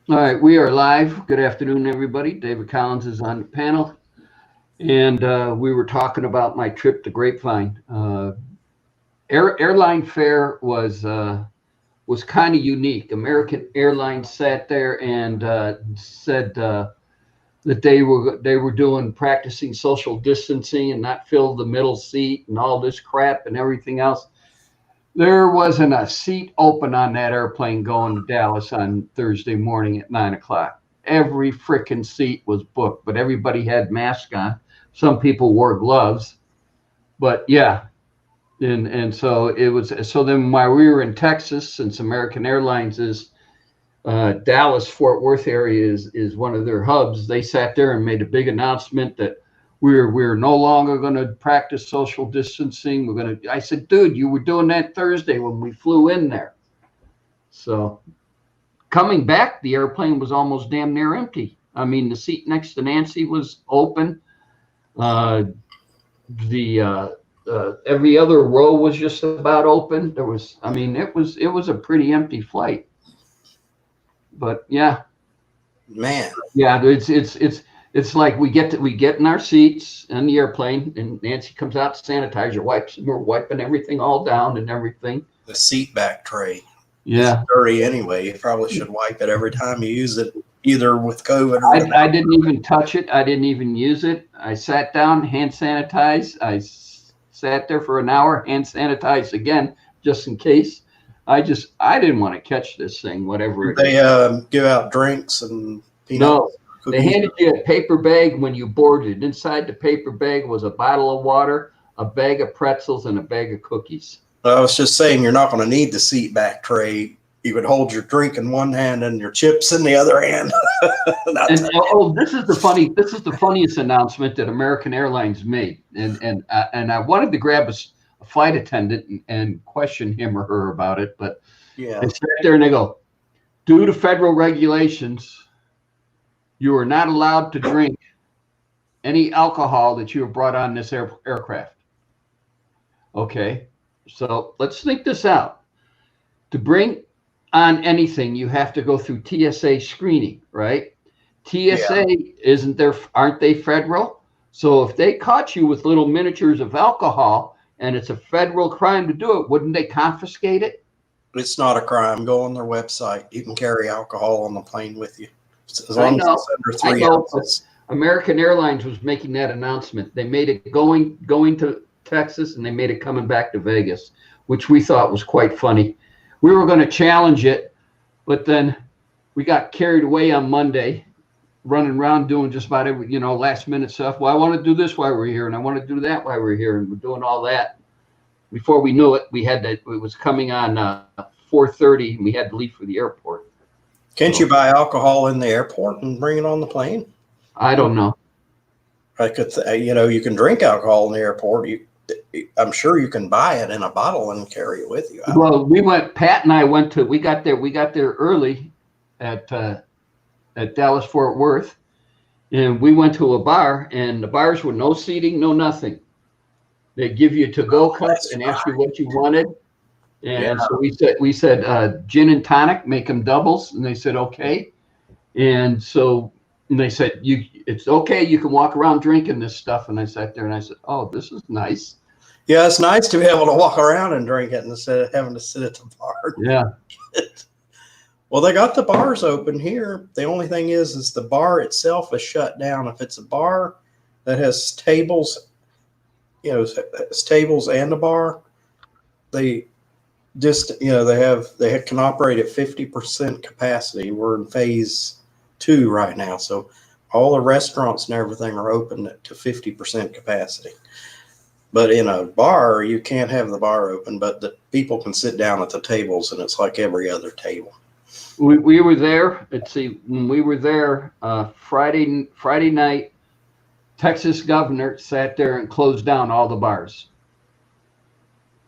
All right, we are live. Good afternoon, everybody. David Collins is on the panel, and we were talking about my trip to Grapevine. Airline fare was kind of unique. American Airlines sat there and said that they were doing practicing social distancing and not fill the middle seat and all this crap and everything else. There wasn't a seat open on that airplane going to Dallas on Thursday morning at 9 o'clock. Every freaking seat was booked, but everybody had masks on. Some people wore gloves, but yeah. And so it was. So then while we were in Texas, since American Airlines is Dallas Fort Worth area is one of their hubs, they sat there and made a big announcement that we're no longer going to practice social distancing. We're going to. I said, dude, you were doing that Thursday when we flew in there. So coming back, the airplane was almost damn near empty. I mean, the seat next to Nancy was open. Uh, the Every other row was just about open. There was, I mean, it was a pretty empty flight. But yeah, Man, yeah, it's like we get in our seats in the airplane, and Nancy comes out to sanitize your wipes, and we're wiping everything all down and everything. the seat back tray is Yeah, dirty anyway. You probably should wipe it every time you use it, either with COVID or I without. didn't even touch it. I didn't even use it. I sat down, hand sanitized. Sat there for an hour, hand sanitized again, just in case. I didn't want to catch this thing, whatever it is. They give out drinks and No, peanuts, they cookies. handed you a paper bag when you boarded. Inside the paper bag was a bottle of water, a bag of pretzels, and a bag of cookies. I was just saying, you're not going to need the seat back tray. You could hold your drink in one hand and your chips in the other hand. And this is the funniest announcement that American Airlines made. And I wanted to grab a flight attendant and question him or her about it, but Yeah, they sat there and they go, due to federal regulations, you are not allowed to drink any alcohol that you have brought on this aircraft. Okay, so let's think this out. To bring on anything, you have to go through TSA screening, right? yeah. TSA isn't there? Aren't they federal? So if they caught you with little miniatures of alcohol and it's a federal crime to do it, wouldn't they confiscate it? It's not a crime. Go on their website. You can carry alcohol on the plane with you as I long as know, it's under I three know, but ounces. American Airlines was making that announcement. They made it going to Texas, and they made it coming back to Vegas, which we thought was quite funny. We were going to challenge it, but then we got carried away on Monday, running around doing just about every last minute stuff. Well, I want to do this while we're here, and I want to do that while we're here, and we're doing all that. Before we knew it, we had to. It was coming on 4:30, and we had to leave for the airport. Can't So you buy alcohol in the airport and bring it on the plane? I don't know. I could, you can drink alcohol in the airport. I'm sure you can buy it in a bottle and carry it with you. Well, we went. Pat and I went to. We got there. We got there early at Dallas Fort Worth, and we went to a bar. And the bars were no seating, no nothing. They give you a to-go Oh, cup that's and ask you right. what you wanted. Yeah, And so we said gin and tonic, make them doubles, and they said okay. And they said it's okay. You can walk around drinking this stuff. And I sat there and I said, oh, this is nice. yeah. It's nice to be able to walk around and drink it instead of having to sit at the bar. Yeah. Well, they got the bars open here. The only thing is the bar itself is shut down. If it's a bar that has tables, has tables and a bar, they just they can operate at 50% capacity. We're in phase two right now, so all the restaurants and everything are open to 50% capacity. But in a bar, you can't have the bar open, but the people can sit down at the tables, and it's like every other table. We were there. Let's see, when we were there Friday night, Texas governor sat there and closed down all the bars.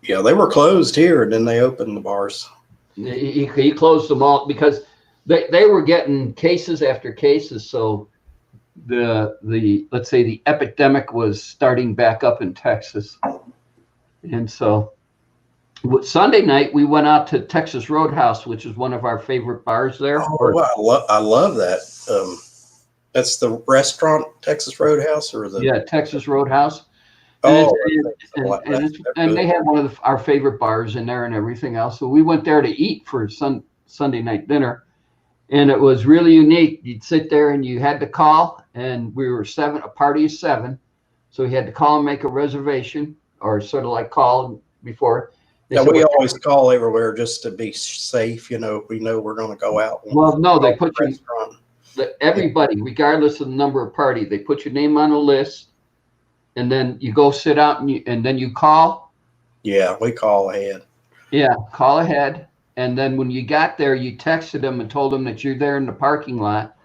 Yeah, they were closed here, and then they opened the bars. He closed them all because they were getting cases after cases. So the let's say the epidemic was starting back up in Texas, and so Sunday night we went out to Texas Roadhouse, which is one of our favorite bars there. Oh, I love that. That's the restaurant, Texas Roadhouse, or the Yeah, Texas Roadhouse. And oh, and they have one of our favorite bars in there and everything else. So we went there to eat for Sunday night dinner, and it was really unique. You'd sit there and you had to call, and we were seven, a party of seven, so you had to call and make a reservation, or sort of like call before. Yeah, we always call everywhere just to be safe. You know, we know we're going to go out. Well, no, they put you. Everybody, regardless of the number of party, they put your name on a list, and then you go sit out and then you call. Yeah, we call ahead. Yeah, call ahead. And then when you got there, you texted them and told them that you're there in the parking lot.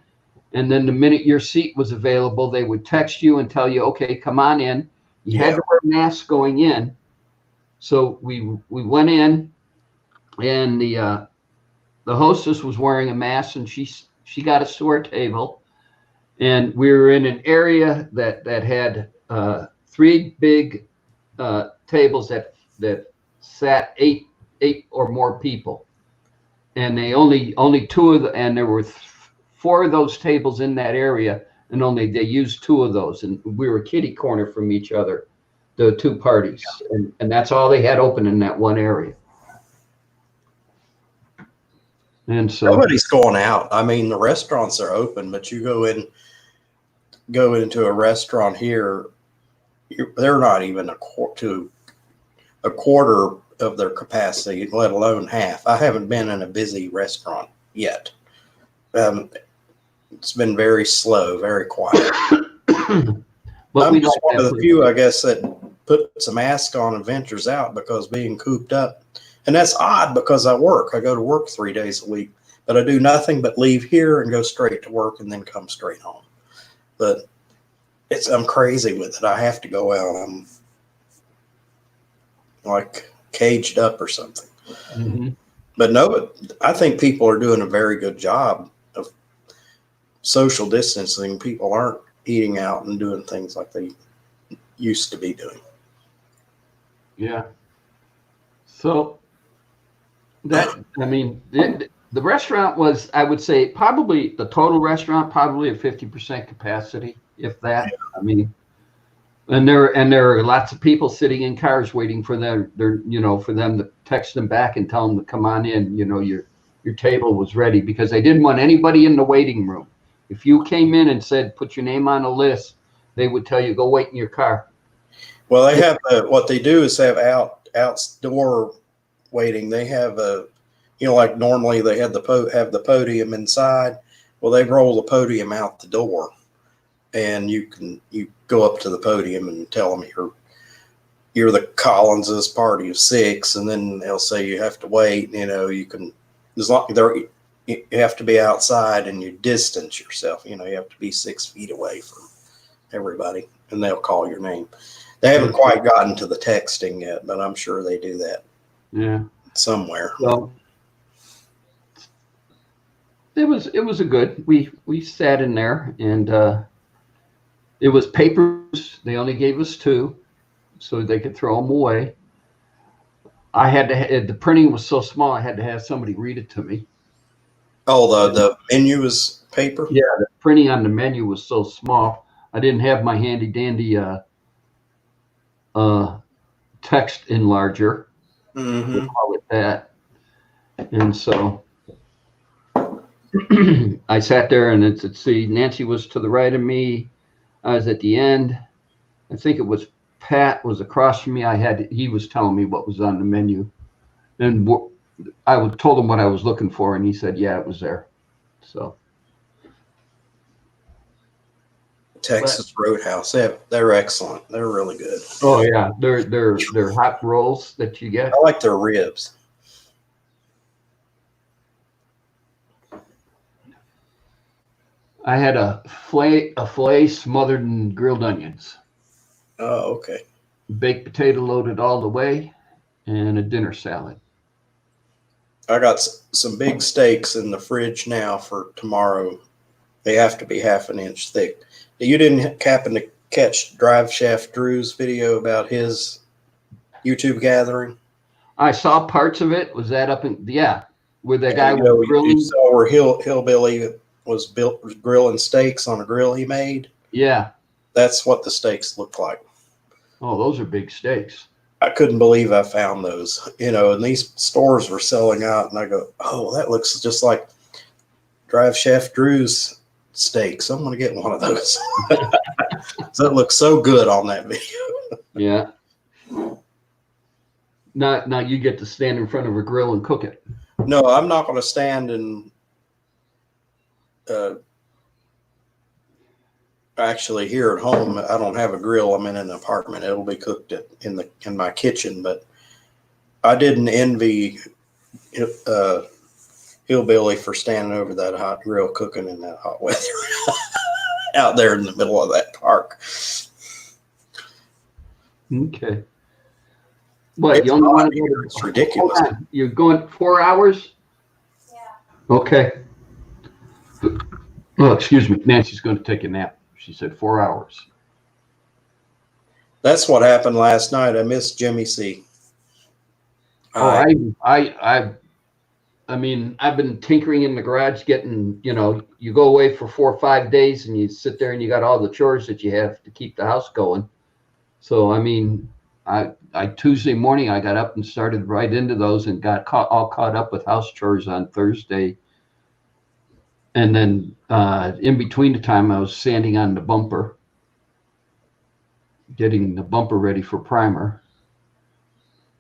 And then the minute your seat was available, they would text you and tell you, okay, come on in. You had to wear masks going in. So we went in, and the hostess was wearing a mask, and she got us to our table. And we were in an area that had three big tables that sat eight or more people, and they only two of and there were four of those tables in that area, and they used two of those, and we were kitty corner from each other, the two parties, and that's all they had open in that one area. And so nobody's going out. I mean, the restaurants are open, but you go into a restaurant here, they're not even a quarter of their capacity, let alone half. I haven't been in a busy restaurant yet. It's been very slow, very quiet. I'm just one of the few, I guess, that puts a mask on and ventures out because being cooped up. And that's odd because I work. I go to work 3 days a week, but I do nothing but leave here and go straight to work and then come straight home. But I'm crazy with it. I have to go out. I'm like caged up or something. Mm-hmm. But no, I think people are doing a very good job of social distancing. People aren't eating out and doing things like they used to be doing. Yeah. So that, I mean, the restaurant was, I would say, probably the total restaurant, probably at 50% capacity, if that. Yeah. I mean, and there are lots of people sitting in cars waiting for them to text them back and tell them to come on in. You know, your table was ready, because they didn't want anybody in the waiting room. If you came in and said, put your name on a list, they would tell you, go wait in your car. Well, they have what they do is have outdoor waiting. They have like normally they have the podium inside. Well, they roll the podium out the door, and you go up to the podium and tell them you're the Collinses party of 6, and then they'll say you have to wait. You know, you can, as long you have to be outside and you distance yourself. You know, you have to be 6 feet away from everybody, and they'll call your name. They haven't quite gotten to the texting yet, but I'm sure they do that. Yeah, somewhere. Well, it was a good. We sat in there, and it was papers. They only gave us 2, so they could throw them away. I had to. The printing was so small, I had to have somebody read it to me. Oh, the menu was paper? Yeah, the printing on the menu was so small. I didn't have my handy dandy text enlarger. Mm-hmm. We'll call it that. And so I sat there, and let's see, Nancy was to the right of me. I was at the end. I think it was Pat was across from me. He was telling me what was on the menu, and I told him what I was looking for, and he said, yeah, it was there. So Texas Roadhouse, they're excellent. They're really good. Oh yeah, they're hot rolls that you get. I like their ribs. I had a filet smothered in grilled onions. Oh, okay. Baked potato loaded all the way, and a dinner salad. I got some big steaks in the fridge now for tomorrow. They have to be half an inch thick. You didn't happen to catch Drive Shaft Drew's video about his YouTube gathering? I saw parts of it. Was that up in, yeah, where the guy You know, was you grilling? saw where Hillbilly was grilling steaks on a grill he made. Yeah. That's what the steaks look like. Oh, those are big steaks. I couldn't believe I found those, and these stores were selling out, and I go, oh, that looks just like Drive Chef Drew's steaks. I'm going to get one of those. That looks so good on that video. Yeah. Now you get to stand in front of a grill and cook it. No, I'm not going to stand and actually here at home. I don't have a grill. I'm in an apartment. It'll be cooked in my kitchen, but I didn't envy Hillbilly for standing over that hot grill cooking in that hot weather out there in the middle of that park. Okay. What, It's you only hot want to here. go to, It's ridiculous. hold on. You're going 4 hours? Yeah. Okay. Oh, excuse me. Nancy's going to take a nap. She said 4 hours. That's what happened last night. I missed Jimmy C. Oh, I mean, I've been tinkering in the garage, getting, you go away for 4 or 5 days and you sit there and you got all the chores that you have to keep the house going. So, I mean, I Tuesday morning, I got up and started right into those and got all caught up with house chores on Thursday. And then in between the time, I was sanding on the bumper, getting the bumper ready for primer.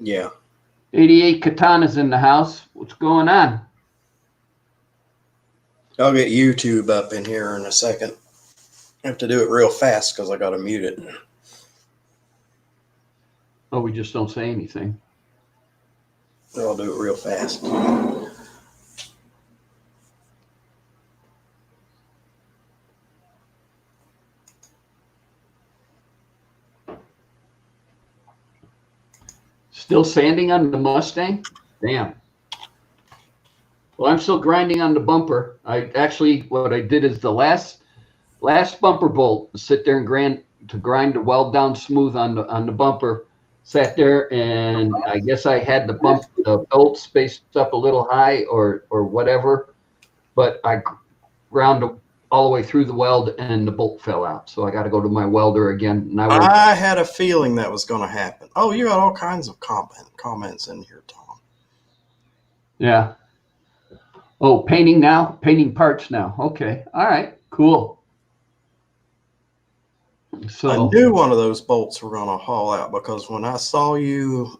Yeah. 88 Katana's in the house. What's going on? I'll get YouTube up in here in a second. I have to do it real fast because I got to mute it. Oh, we just don't say anything. I'll do it real fast. Still sanding on the Mustang? Damn. Well, I'm still grinding on the bumper. What I did is the last bumper bolt, sit there and grind the weld down smooth on the bumper. Sat there and I guess I had the bolt spaced up a little high or whatever, but I ground all the way through the weld and the bolt fell out. So I got to go to my welder again. And I had a feeling that was going to happen. Oh, you got all kinds of comments in here, Tom. Yeah. Oh, painting parts now. Okay. All right. Cool. So I knew one of those bolts were going to haul out because when I saw you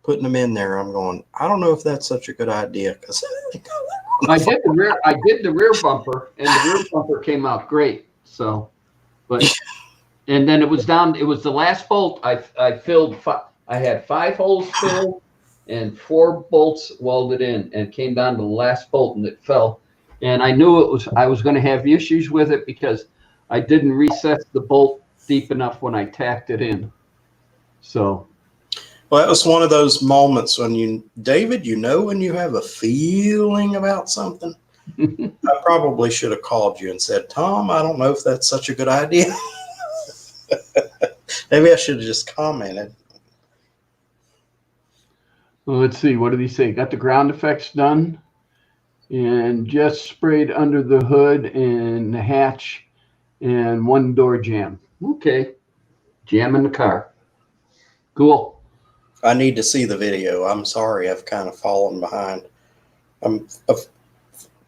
putting them in there, I'm going, I don't know if that's such a good idea because I did the rear bumper and the rear bumper came out great. So, and then it was the last bolt I filled. I had 5 holes filled and 4 bolts welded in and came down to the last bolt and it fell. And I knew I was going to have issues with it because I didn't recess the bolt deep enough when I tacked it in. So. Well, that was one of those moments when David, when you have a feeling about something. I probably should have called you and said, Tom, I don't know if that's such a good idea. Maybe I should have just commented. Well, let's see. What did he say? Got the ground effects done and just sprayed under the hood and the hatch and 1 door jam. Okay. Jam in the car. Cool. I need to see the video. I'm sorry. I've kind of fallen behind. I'm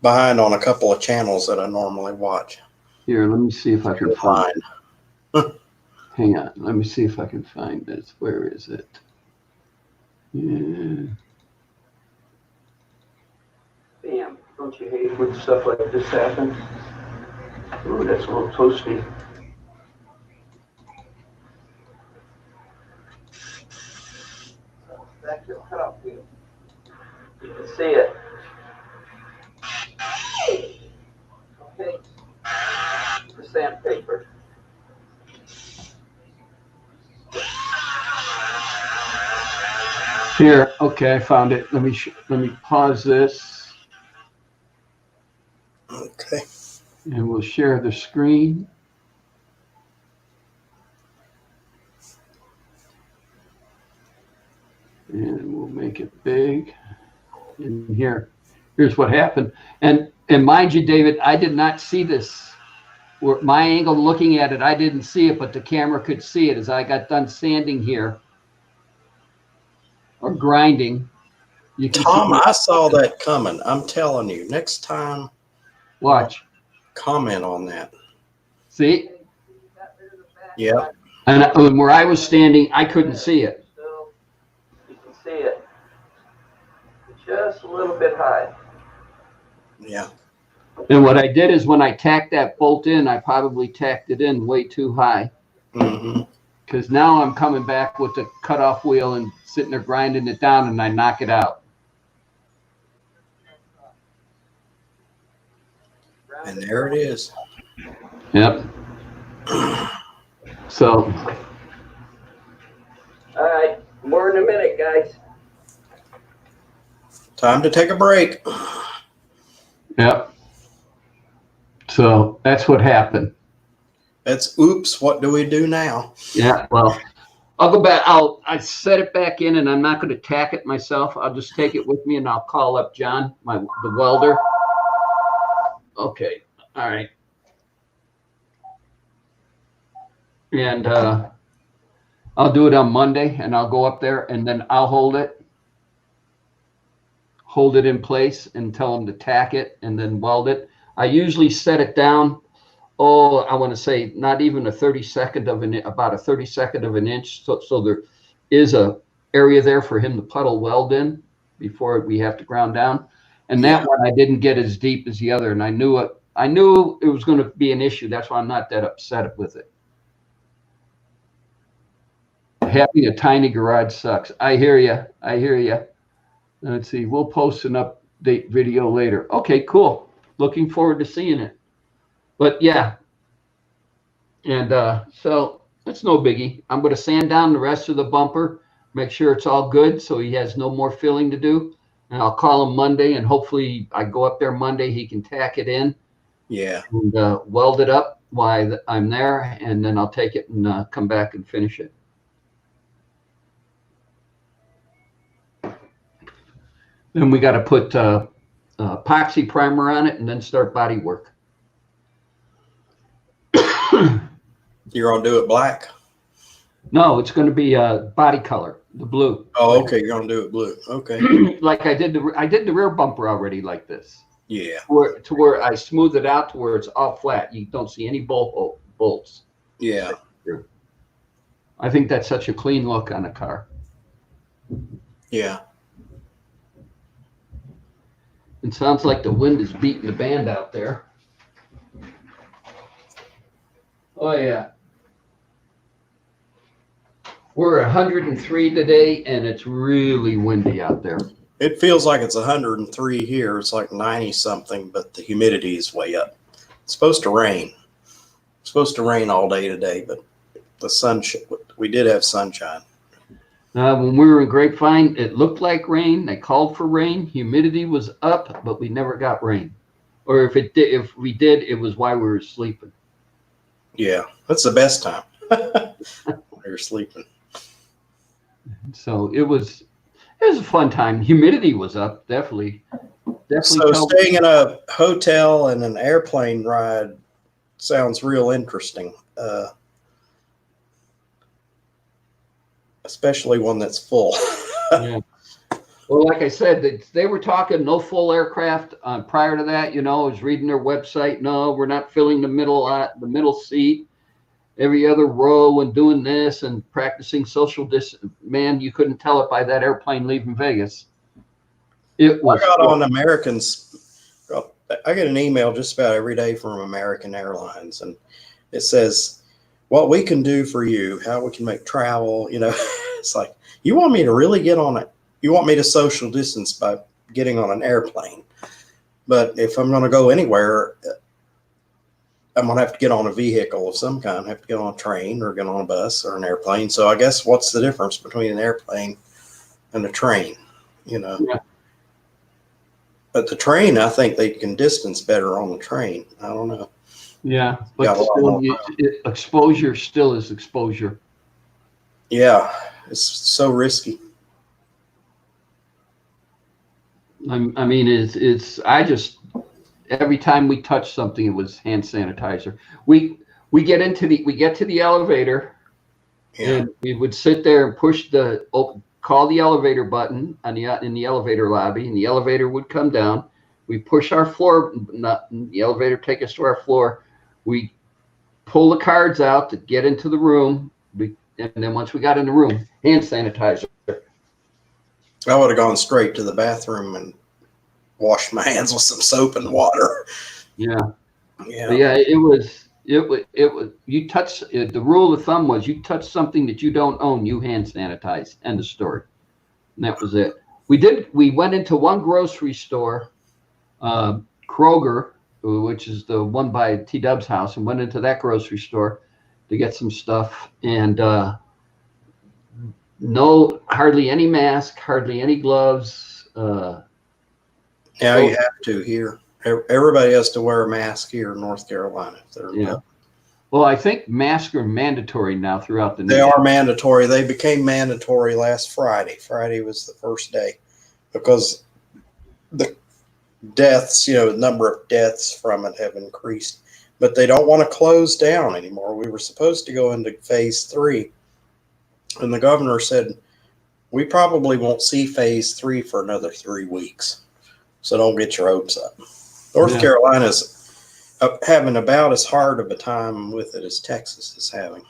behind on a couple of channels that I normally watch. Here, let me see if I can find it. Hang on. Let me see if I can find this. Where is it? Yeah. Bam. Don't you hate when stuff like this happens? Ooh, that's a little toasty. Back to the cup here. You can see it. Okay. The sandpaper. Here, okay, I found it. Let me pause this. Okay. And we'll share the screen. And we'll make it And here's what happened. And mind you, David, I did not see this. My angle looking at it, I didn't see it, but the camera could see it as I got done sanding here or grinding. You can Tom, see I saw that coming. I'm telling you, next time, watch. comment on that. See? Yeah. And where I was standing, I couldn't see it. You can see it just a little bit high. Yeah. And what I did is when I tacked that bolt in, I probably tacked it in way too high. Mm-hmm. Because now I'm coming back with the cutoff wheel and sitting there grinding it down, and I knock it out. And there it is. Yep. So. All right, more in a minute, guys. Time to take a break. Yep. So that's what happened. That's oops. What do we do now? Yeah. Well, I'll go back. I set it back in, and I'm not going to tack it myself. I'll just take it with me, and I'll call up John, the welder. Okay. All right. And I'll do it on Monday, and I'll go up there, and then I'll hold it in place, and tell them to tack it, and then weld it. I usually set it down. Oh, I want to say not even a 32nd of an, about a 32nd of an inch. So there is a area there for him to puddle weld in before we have to ground down. And that one I didn't get as deep as the other, and I knew it was going to be an issue. That's why I'm not that upset with it. Having a tiny garage sucks. I hear you. Let's see. We'll post an update video later. Okay, cool. Looking forward to seeing it. But yeah. And so it's no biggie. I'm going to sand down the rest of the bumper, make sure it's all good so he has no more filling to do. And I'll call him Monday, and hopefully I go up there Monday. He can tack it in. Yeah. And weld it up while I'm there, and then I'll take it and come back and finish it. Then we got to put epoxy primer on it and then start body work. You're gonna do it black? No, it's going to be body color, the blue. Oh, okay. You're gonna do it blue. Okay. Like I did the rear bumper already like this. Yeah. To where I smooth it out to where it's all flat. You don't see any bolts. Yeah. I think that's such a clean look on a car. Yeah. It sounds like the wind is beating the band out there. Oh, yeah. We're 103 today, and it's really windy out there. It feels like it's 103 here. It's like 90 something, but the humidity is way up. It's supposed to rain. It's supposed to rain all day today, but we did have sunshine. When we were in Grapevine, it looked like rain. They called for rain. Humidity was up, but we never got rain. Or if we did, it was while we were sleeping. Yeah, that's the best time. We were sleeping. So it was a fun time. Humidity was up, definitely. So staying in a hotel and an airplane ride sounds real interesting. Especially one that's full. Yeah. Well, like I said, they were talking no full aircraft prior to that. I was reading their website. No, we're not filling the middle seat, every other row, and doing this and practicing social distance. Man, you couldn't tell it by that airplane leaving Vegas. It was. I got on Americans. I get an email just about every day from American Airlines, and it says, what we can do for you, how we can make travel. It's like, you want me to really get on it? You want me to social distance by getting on an airplane. But if I'm going to go anywhere, I'm going to have to get on a vehicle of some kind. I have to get on a train or get on a bus or an airplane. So I guess what's the difference between an airplane and a train? Yeah. But the train, I think they can distance better on the train. I don't know. Yeah, but still, exposure still is exposure. Yeah, it's so risky. I mean, I just, every time we touched something, it was hand sanitizer. We get to the elevator, Yeah. and we would sit there and call the elevator button in the elevator lobby, and the elevator would come down. We push our floor, not the elevator, take us to our floor. We pull the cards out to get into the room, and then once we got in the room, hand sanitizer. I would have gone straight to the bathroom and washed my hands with some soap and water. Yeah. Yeah. But yeah, it was you touch the rule of thumb was you touch something that you don't own, you hand sanitize. End of story. And that was it. We went into one grocery store, Kroger, which is the one by T Dub's house, and went into that grocery store to get some stuff, and no, hardly any mask, hardly any gloves. Yeah, you have to here. Everybody has to wear a mask here in North Carolina. If they're Yeah. Well, I think masks are mandatory now throughout the They nation. are mandatory. They became mandatory last Friday. Friday was the first day because the deaths, the number of deaths from it have increased. But they don't want to close down anymore. We were supposed to go into phase 3, and the governor said we probably won't see phase 3 for another 3 weeks. So don't get your hopes up. North Carolina's having about as hard of a time with it as Texas is having.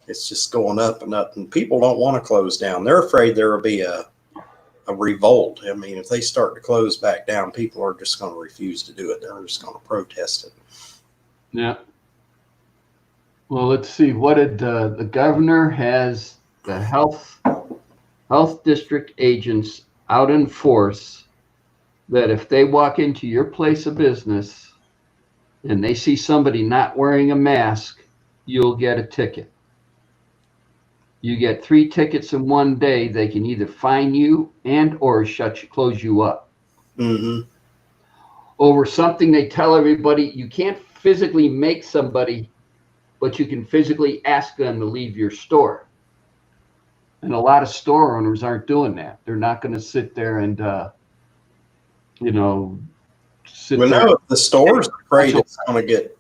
It's just going up and up, and people don't want to close down. They're afraid there will be a revolt. I mean, if they start to close back down, people are just going to refuse to do it. They're just going to protest it. Yeah. Well, let's see. What did the governor has the health district agents out in force that if they walk into your place of business and they see somebody not wearing a mask, you'll get a ticket. You get 3 tickets in one day. They can either fine you or close you up. Mm-hmm. Over something they tell everybody, you can't physically make somebody, but you can physically ask them to leave your store. And a lot of store owners aren't doing that. They're not going to sit there and, sit Well, there. no, if the store's afraid it's going to get,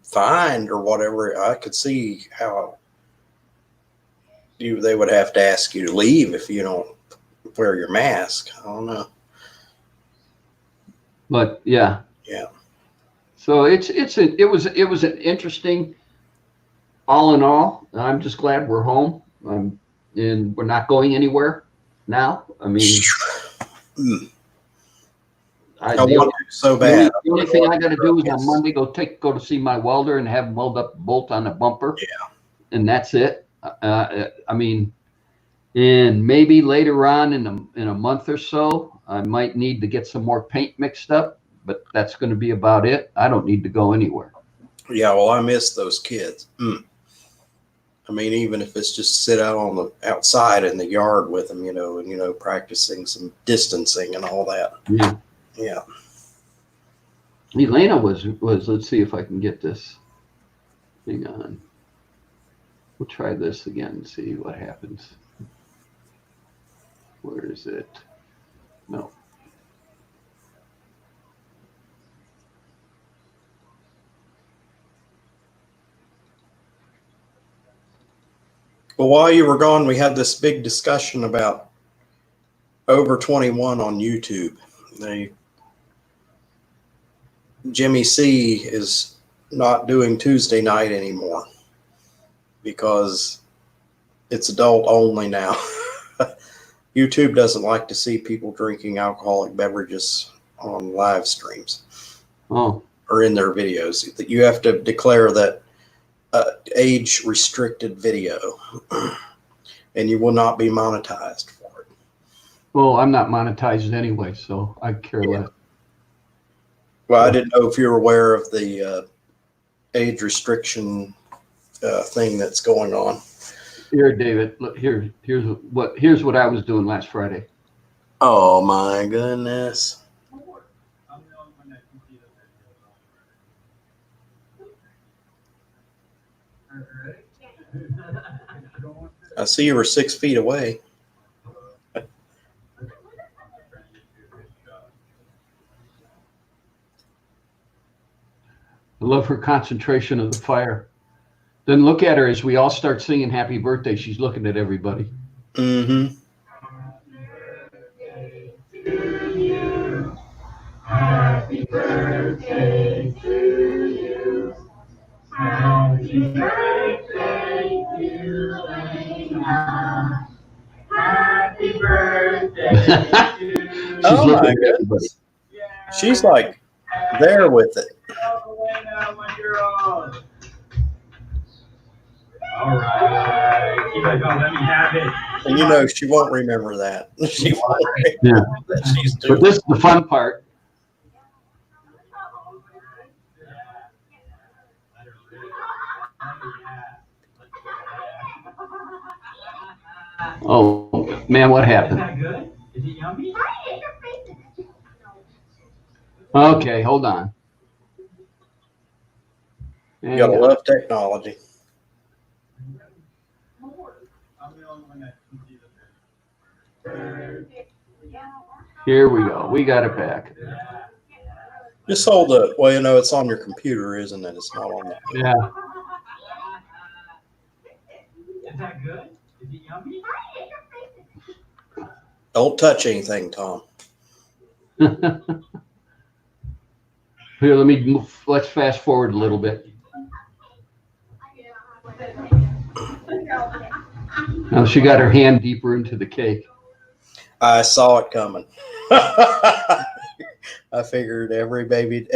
fined or whatever, I could see how they would have to ask you to leave if you don't wear your mask. I don't know. But yeah. So it was an interesting. All in all, I'm just glad we're home. And we're not going anywhere now. I mean, I want to so bad. The only thing I got to do is on Monday go to see my welder and have him weld up a bolt on the bumper. Yeah. And that's it. I mean, and maybe later on in a month or so, I might need to get some more paint mixed up, but that's going to be about it. I don't need to go anywhere. Yeah, well, I miss those kids. I mean, even if it's just sit out on the outside in the yard with them, and practicing some distancing and all that. Yeah. Yeah. Elena was. Let's see if I can get this. Hang on. We'll try this again and see what happens. Where is it? No. Well, while you were gone, we had this big discussion about over 21 on YouTube. Jimmy C is not doing Tuesday night anymore because it's adult only now. YouTube doesn't like to see people drinking alcoholic beverages on live streams or in their videos. That you have to declare that age restricted video and you will not be monetized for it. Well, I'm not monetized anyway, so I care less. Well, I didn't know if you were aware of the age restriction thing that's going on. Here, David, look, here's what I was doing last Friday. Oh my goodness. I see you were 6 feet away. I love her concentration of the fire. Then look at her as we all start singing happy birthday. She's looking at everybody. Mm-hmm. Happy birthday to you. Happy birthday, dear Lena. Happy birthday to you. She's Oh looking my at everybody. goodness. She's like there with it. All right. Keep it going. Let me have it. And you know she won't remember that. She won't Yeah. remember that she's But doing. this is the fun part. Oh, man, what Is happened? that good? Is it yummy? Okay, hold on. You gotta love technology. Here we go. We got it back. Just hold it. Well, you know it's on your computer, isn't it? It's not on the. Yeah. Is that good? Is it yummy? Don't touch anything, Tom. Here, let me move. Let's fast forward a little bit. Now she got her hand deeper into the cake. I saw it coming. I figured every baby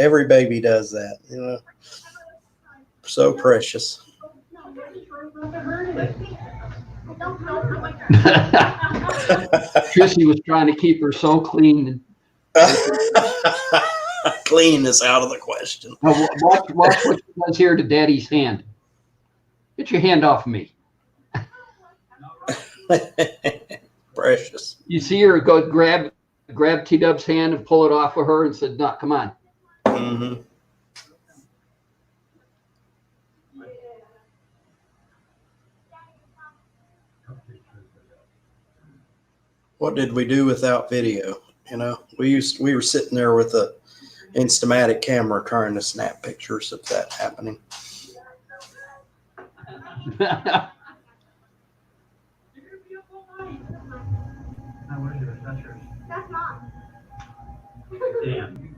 does that. You know, so precious. Trissy was trying to keep her so clean. Clean is out of the question. Now, watch what she does here to Daddy's hand. Get your hand off me. Precious. You see her go grab T-Dub's hand and pull it off of her and said, "No, come on." Mm-hmm. What did we do without video? You know, we were sitting there with a Instamatic camera trying to snap pictures of that happening. That's not. Damn.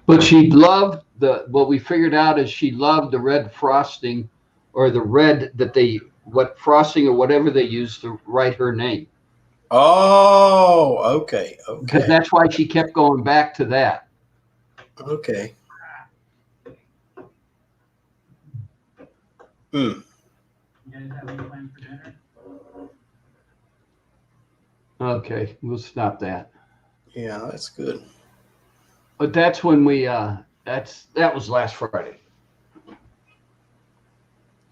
But she loved what we figured out is she loved the red frosting, or the red that what frosting or whatever they used to write her name. Oh, okay. Because Okay. that's why she kept going back to that. Okay. Hmm. You guys have any plans for dinner? Okay, we'll stop that. Yeah, that's good. But that's when we that was last Friday.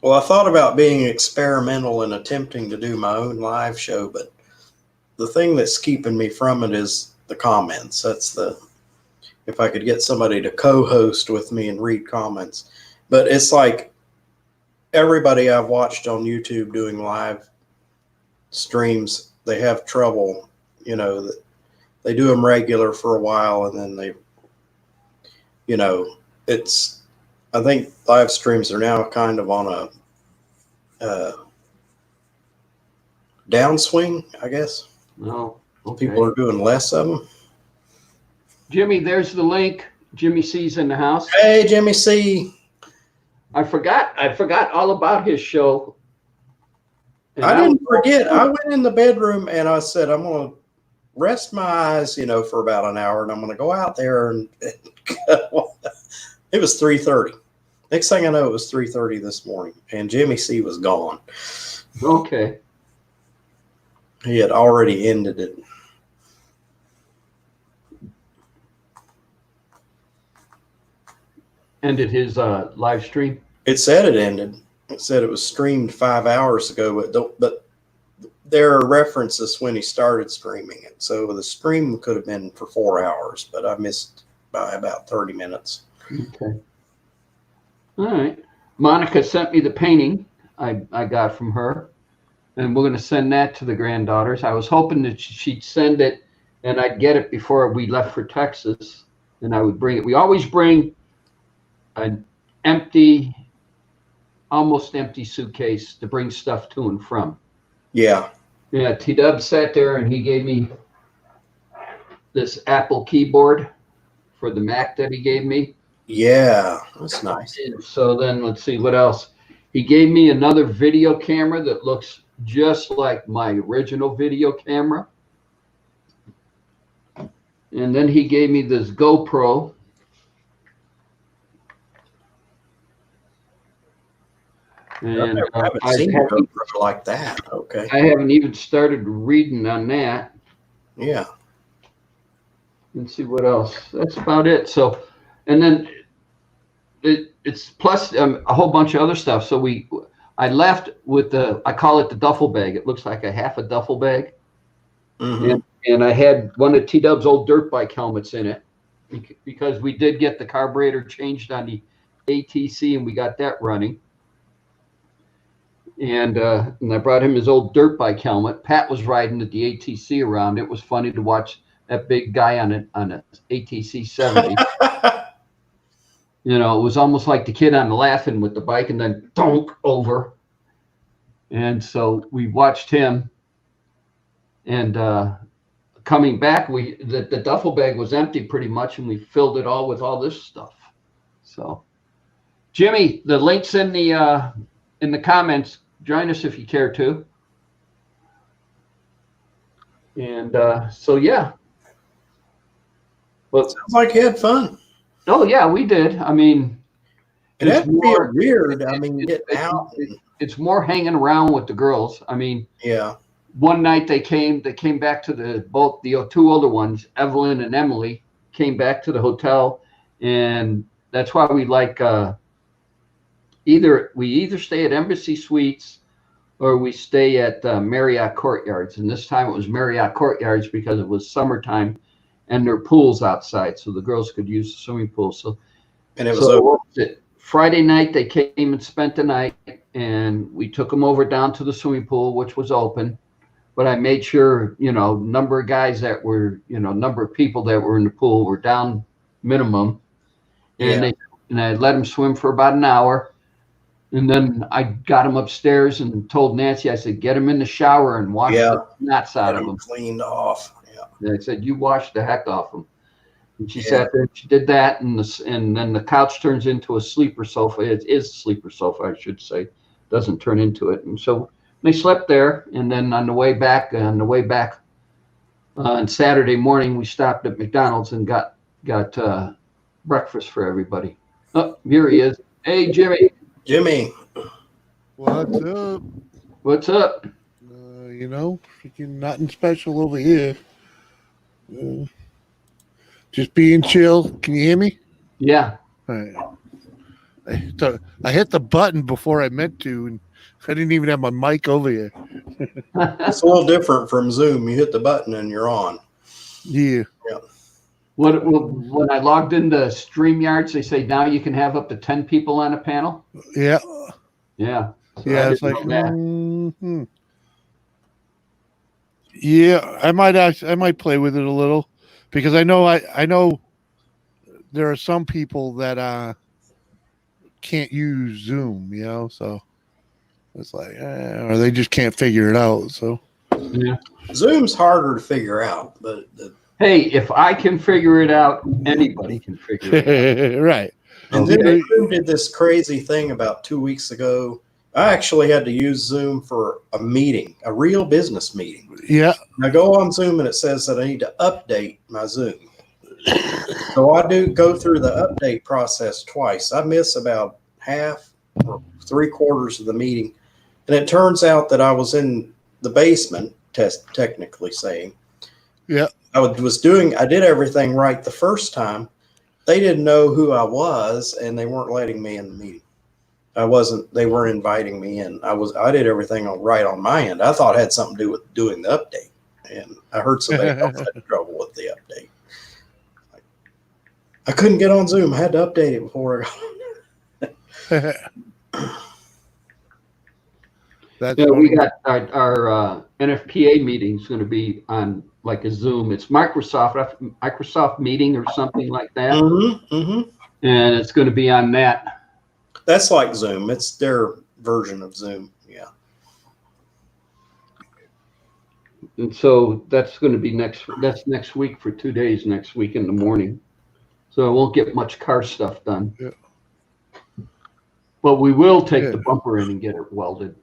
Well, I thought about being experimental and attempting to do my own live show, but the thing that's keeping me from it is the comments. If I could get somebody to co-host with me and read comments. But it's like everybody I've watched on YouTube doing live streams, they have trouble, you know, that they do them regular for a while and then they, you know, I think live streams are now kind of on a downswing, I guess. No. Okay. People are doing less of them. Jimmy, there's the link. Jimmy C's in the house. Hey, Jimmy C. I forgot all about his show. And I didn't forget. I went in the bedroom and I said, I'm going to rest my eyes, you know, for about an hour, and I'm going to go out there and it was 3:30. Next thing I know, it was 3:30 this morning, and Jimmy C was gone. Okay. He had already ended it. Ended his live stream. It said it ended. It said it was streamed 5 hours ago, but there are references when he started streaming it. So the stream could have been for 4 hours, but I missed by about 30 minutes. Okay. All right. Monica sent me the painting I got from her, and we're going to send that to the granddaughters. I was hoping that she'd send it and I'd get it before we left for Texas, and I would bring it. We always bring an empty, almost empty suitcase to bring stuff to and from. Yeah. Yeah, T-Dub sat there and he gave me this Apple keyboard for the Mac that he gave me. Yeah. That's nice. And so then let's see what else. He gave me another video camera that looks just like my original video camera. And then he gave me this GoPro. And I haven't seen a GoPro like that. Okay. I haven't even started reading on that. Yeah. Let's see what else. That's about it. So, and then it's plus a whole bunch of other stuff. So I left with I call it the duffel bag. It looks like a half a duffel bag. Mm-hmm. And I had one of T-Dub's old dirt bike helmets in it because we did get the carburetor changed on the ATC and we got that running. And I brought him his old dirt bike helmet. Pat was riding the ATC around. It was funny to watch that big guy on a ATC 70. You know, it was almost like the kid on the Laughing with the bike and then donk over. And so we watched him. And coming back, the duffel bag was empty pretty much, and we filled it all with all this stuff. So, Jimmy, the link's in the comments. Join us if you care to. And so, yeah. Well, sounds like you had fun. Oh yeah, we did. I mean, it had to be weird. I mean, getting out. It's more hanging around with the girls. I mean, yeah. One night they came back to the two older ones, Evelyn and Emily, came back to the hotel, and that's why we like either stay at Embassy Suites or we stay at Marriott Courtyards. And this time it was Marriott Courtyards because it was summertime and there are pools outside, so the girls could use the swimming pool. So, and it was Friday night they came and spent the night, and we took them over down to the swimming pool, which was open. But I made sure, number of guys that were, number of people that were in the pool were down minimum. And I let them swim for about an hour. And then I got them upstairs and told Nancy, I said, get them in the shower and wash the nuts out of them. Cleaned off. Yeah. And I said, you wash the heck off them. And she sat there and she did that. And then the couch turns into a sleeper sofa. It is a sleeper sofa, I should say. Doesn't turn into it. And so they slept there, and then on the way back on Saturday morning, we stopped at McDonald's and got breakfast for everybody. Oh, here he is. Hey, Jimmy. Jimmy. What's up? What's up? Freaking nothing special over here. Just being chill. Can you hear me? Yeah. All right. I hit the button before I meant to, and I didn't even have my mic over here. It's a little different from Zoom. You hit the button and you're on. Yeah. When I logged into StreamYards, they say now you can have up to 10 people on a panel. Yeah. Yeah. So yeah. It's like, yeah, I might play with it a little because I know there are some people that can't use Zoom, so. It's like, or they just can't figure it out. So, yeah, Zoom's harder to figure out. But hey, if I can figure it out, anybody can figure it out. Right. And then Zoom did this crazy thing about 2 weeks ago. I actually had to use Zoom for a meeting, a real business meeting. Yeah. I go on Zoom and it says that I need to update my Zoom. So I do go through the update process twice. I miss about half or 3/4 of the meeting. And it turns out that I was in the basement, technically saying. Yeah. I did everything right the first time. They didn't know who I was, and they weren't letting me in the meeting. They weren't inviting me in. I did everything right on my end. I thought it had something to do with doing the update. And I heard somebody else had trouble with the update. I couldn't get on Zoom. I had to update it before I got That's we got our NFPA meeting is going to be on like a Zoom. It's Microsoft Meeting or something like that, and it's going to be on that. That's like Zoom. It's their version of Zoom. Yeah. And so that's going to be next week for 2 days, next week in the morning. So I won't get much car stuff done. Yeah. But we will take Yeah. the bumper in and get it welded.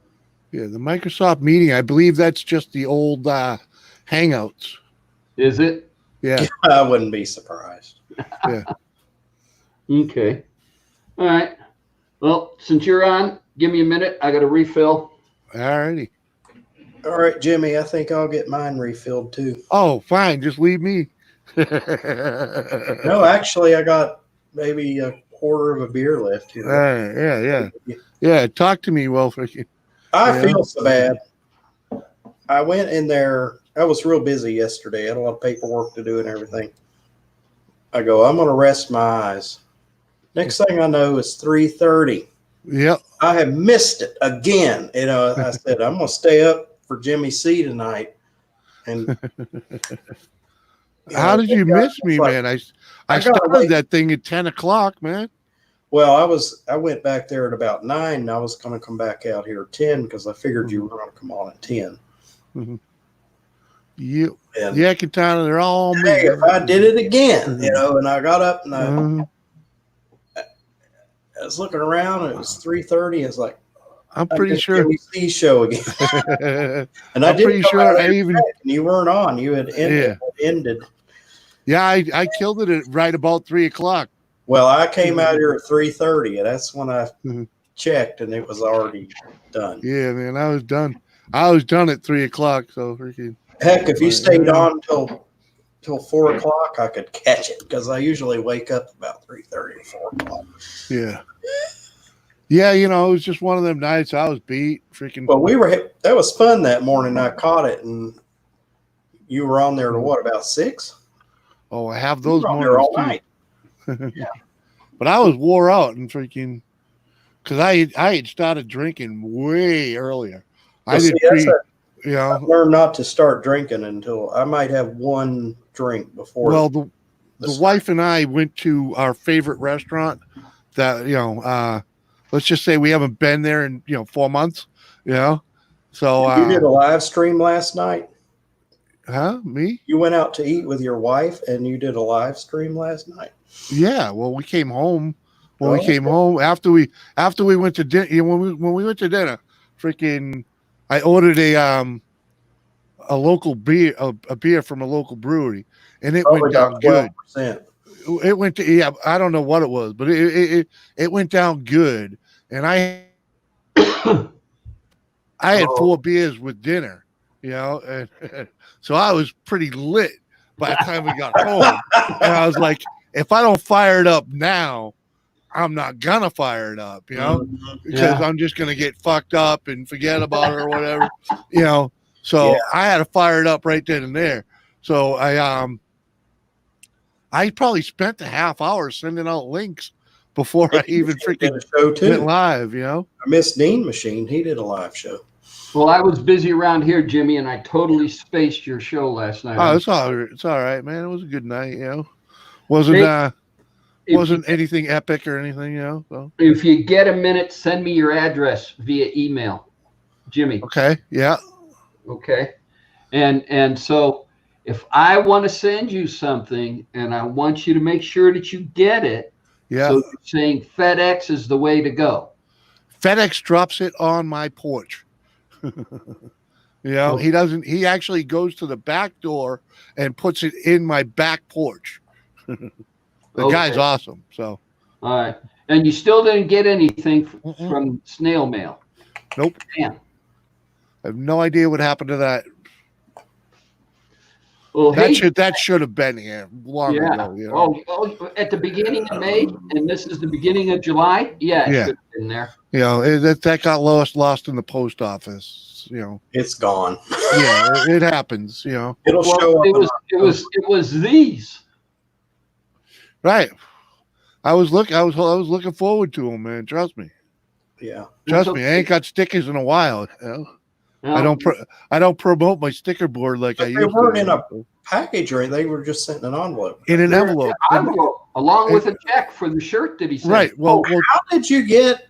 Yeah, the Microsoft Meeting, I believe that's just the old Hangouts. Is it? Yeah. I wouldn't be surprised. Okay. All right. Well, since you're on, give me a minute. I got a refill. All righty. All right, Jimmy, I think I'll get mine refilled too. Oh, fine. Just leave me. No, actually, I got maybe a quarter of a beer left here. Yeah. Talk to me, well, freaking. I Yeah. feel so bad. I went in there. I was real busy yesterday. I had a lot of paperwork to do and everything. I go, I'm going to rest my eyes. Next thing I know, it's 3:30. Yep. I have missed it again. You know, I said, I'm going to stay up for Jimmy C tonight. And How did you miss me, like- man? I I got started away. that thing at 10 o'clock, man. Well, I went back there at about 9. And I was going to come back out here at 10 because I figured you were going to come on at 10. You, And Yakatana, they're all me. hey, if I did it again, you know, and I got up and I was looking around and it was 3:30. It's like, I'm pretty sure. Jimmy C show again. And I I'm did pretty come sure out I and even. check, and you weren't on. You had ended. Yeah, I killed it at right about 3 o'clock. Well, I came out here at 3:30, and that's when I Mhm. checked, and it was already done. Yeah, man, I was done. I was done at 3 o'clock. So freaking. Heck, if you stayed on till 4 o'clock, I could catch it because I usually wake up about 3:30 or 4 o'clock. Yeah. Yeah, you know, it was just one of them nights I was beat. Freaking. But that was fun that morning. I caught it, and you were on there to what, about 6? Oh, I have You those were on mornings there all too. night. But I was wore out and freaking because I had started drinking way earlier. I Well, did see, that's you I've know. learned not to start drinking until I might have one drink before. Well, the wife and I went to our favorite restaurant that, you know, let's just say we haven't been there in, 4 months, you know. So you did a live stream last night. me? You went out to eat with your wife, and you did a live stream last night. Yeah. Well, we came home. When Oh, we came home after we went to dinner, when we went to dinner, freaking, I ordered a local beer, a beer from a local brewery, and it went down good. 12%. It went to, yeah, I don't know what it was, but it went down good. And I had 4 beers with dinner, you know, and so I was pretty lit by the time we got home. And I was like, if I don't fire it up now, I'm not gonna fire it up, you know, because I'm just gonna get fucked up and forget about it or whatever, you know. So I had to fire it up right then and there. So I probably spent a half hour sending out links before I even Did freaking a show went too. live, you know. I missed Dean Machine. He did a live show. Well, I was busy around here, Jimmy, and I totally spaced your show last night. Oh, it's all right, man. It was a good night, you know. Wasn't anything epic or anything, you know. So If you get a minute, send me your address via email, Jimmy. okay, yeah. Okay. And so if I want to send you something and I want you to make sure that you get it, Yeah. so you're saying FedEx is the way to go. FedEx drops it on my porch. You know, he actually goes to the back door and puts it in my back porch. The guy's awesome. So, All right. And you still didn't get anything Mm-mm. from snail mail. Nope. Damn. I have no idea what happened to that. Well, hey, That should have been here long ago. You know? oh, at the beginning of May, and this is the beginning of July. Yeah, it Yeah. should have been there. You know, that got lost in the post office. You know, It's gone. yeah, it happens. You know, It'll Well, show up. it was these. right? I was looking forward to them, man. Trust me. Yeah. Trust me. I ain't got stickers in a while. You know? Now, I don't promote my sticker board like I But used they weren't to. in a package or anything. They were just sent in an envelope. In an there's envelope. an envelope, along with a check for the shirt that he sent. Right. Well, How do you get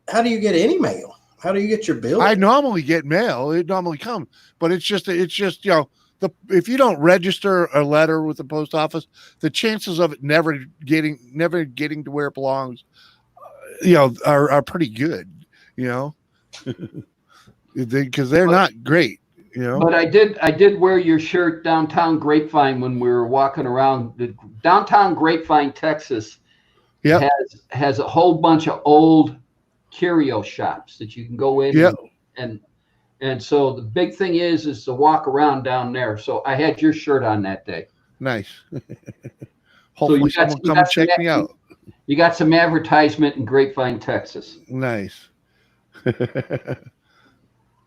any mail? How do you get your bill? I normally get mail. It normally comes, but it's just if you don't register a letter with the post office, the chances of it never getting to where it belongs, are pretty good. Because they're not great. But I did wear your shirt downtown Grapevine when we were walking around. The downtown Grapevine, Texas, Yep. has a whole bunch of old curio shops that you can go in. Yep. And so the big thing is to walk around down there. So I had your shirt on that day. Nice. Hopefully you got- someone you come got and check some- me out. You got some advertisement in Grapevine, Texas. Nice.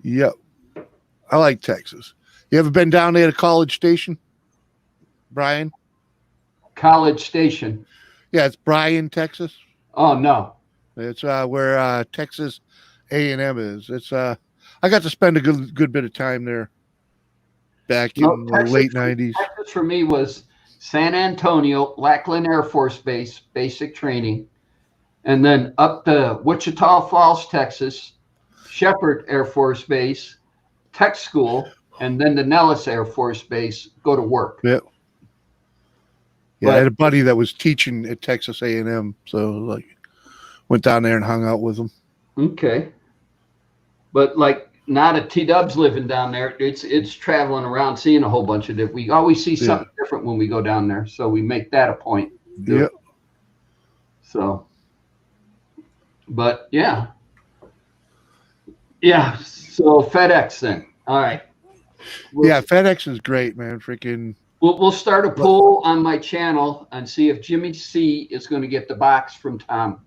Yep. I like Texas. You ever been down there to College Station, Brian? College Station. Yeah, it's Bryan, Texas. Oh no. It's where Texas A&M is. It's I got to spend a good bit of time there back in the Texas- late 90s. Texas for me was San Antonio, Lackland Air Force Base, basic training, and then up to Wichita Falls, Texas, Shepherd Air Force Base, tech school, and then the Nellis Air Force Base, go to work. Yeah. Yeah, But- I had a buddy that was teaching at Texas A&M, so went down there and hung out with him. Okay. But not a T-Dubs living down there. It's traveling around, seeing a whole bunch of different. We always see something different when we go down there, so we make that a point. Yeah. So, but yeah. So FedEx then. All right. Yeah, FedEx is great, man. Freaking. We'll start a poll on my channel and see if Jimmy C is going to get the box from Tom.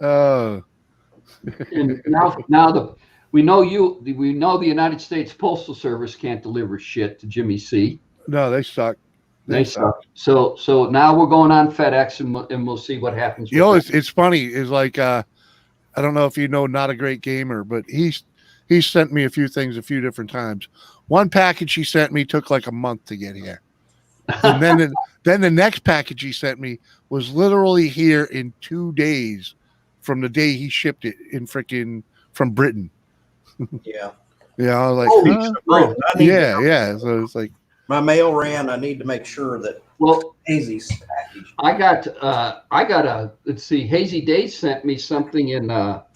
Oh. And we know the United States Postal Service can't deliver shit to Jimmy C. No, they suck. They suck. So now we're going on FedEx and we'll see what happens. It's funny. Is I don't know if you know Not a Great Gamer, but he sent me a few things a few different times. One package he sent me took like a month to get here. And then the next package he sent me was literally here in 2 days from the day he shipped it from Britain. Yeah. Yeah, I was like, Holy huh? smokes, I need to- Yeah. So it's like, my mail ran. I need to make sure that Hazy's package. I got let's see, Hazy Days sent me something in that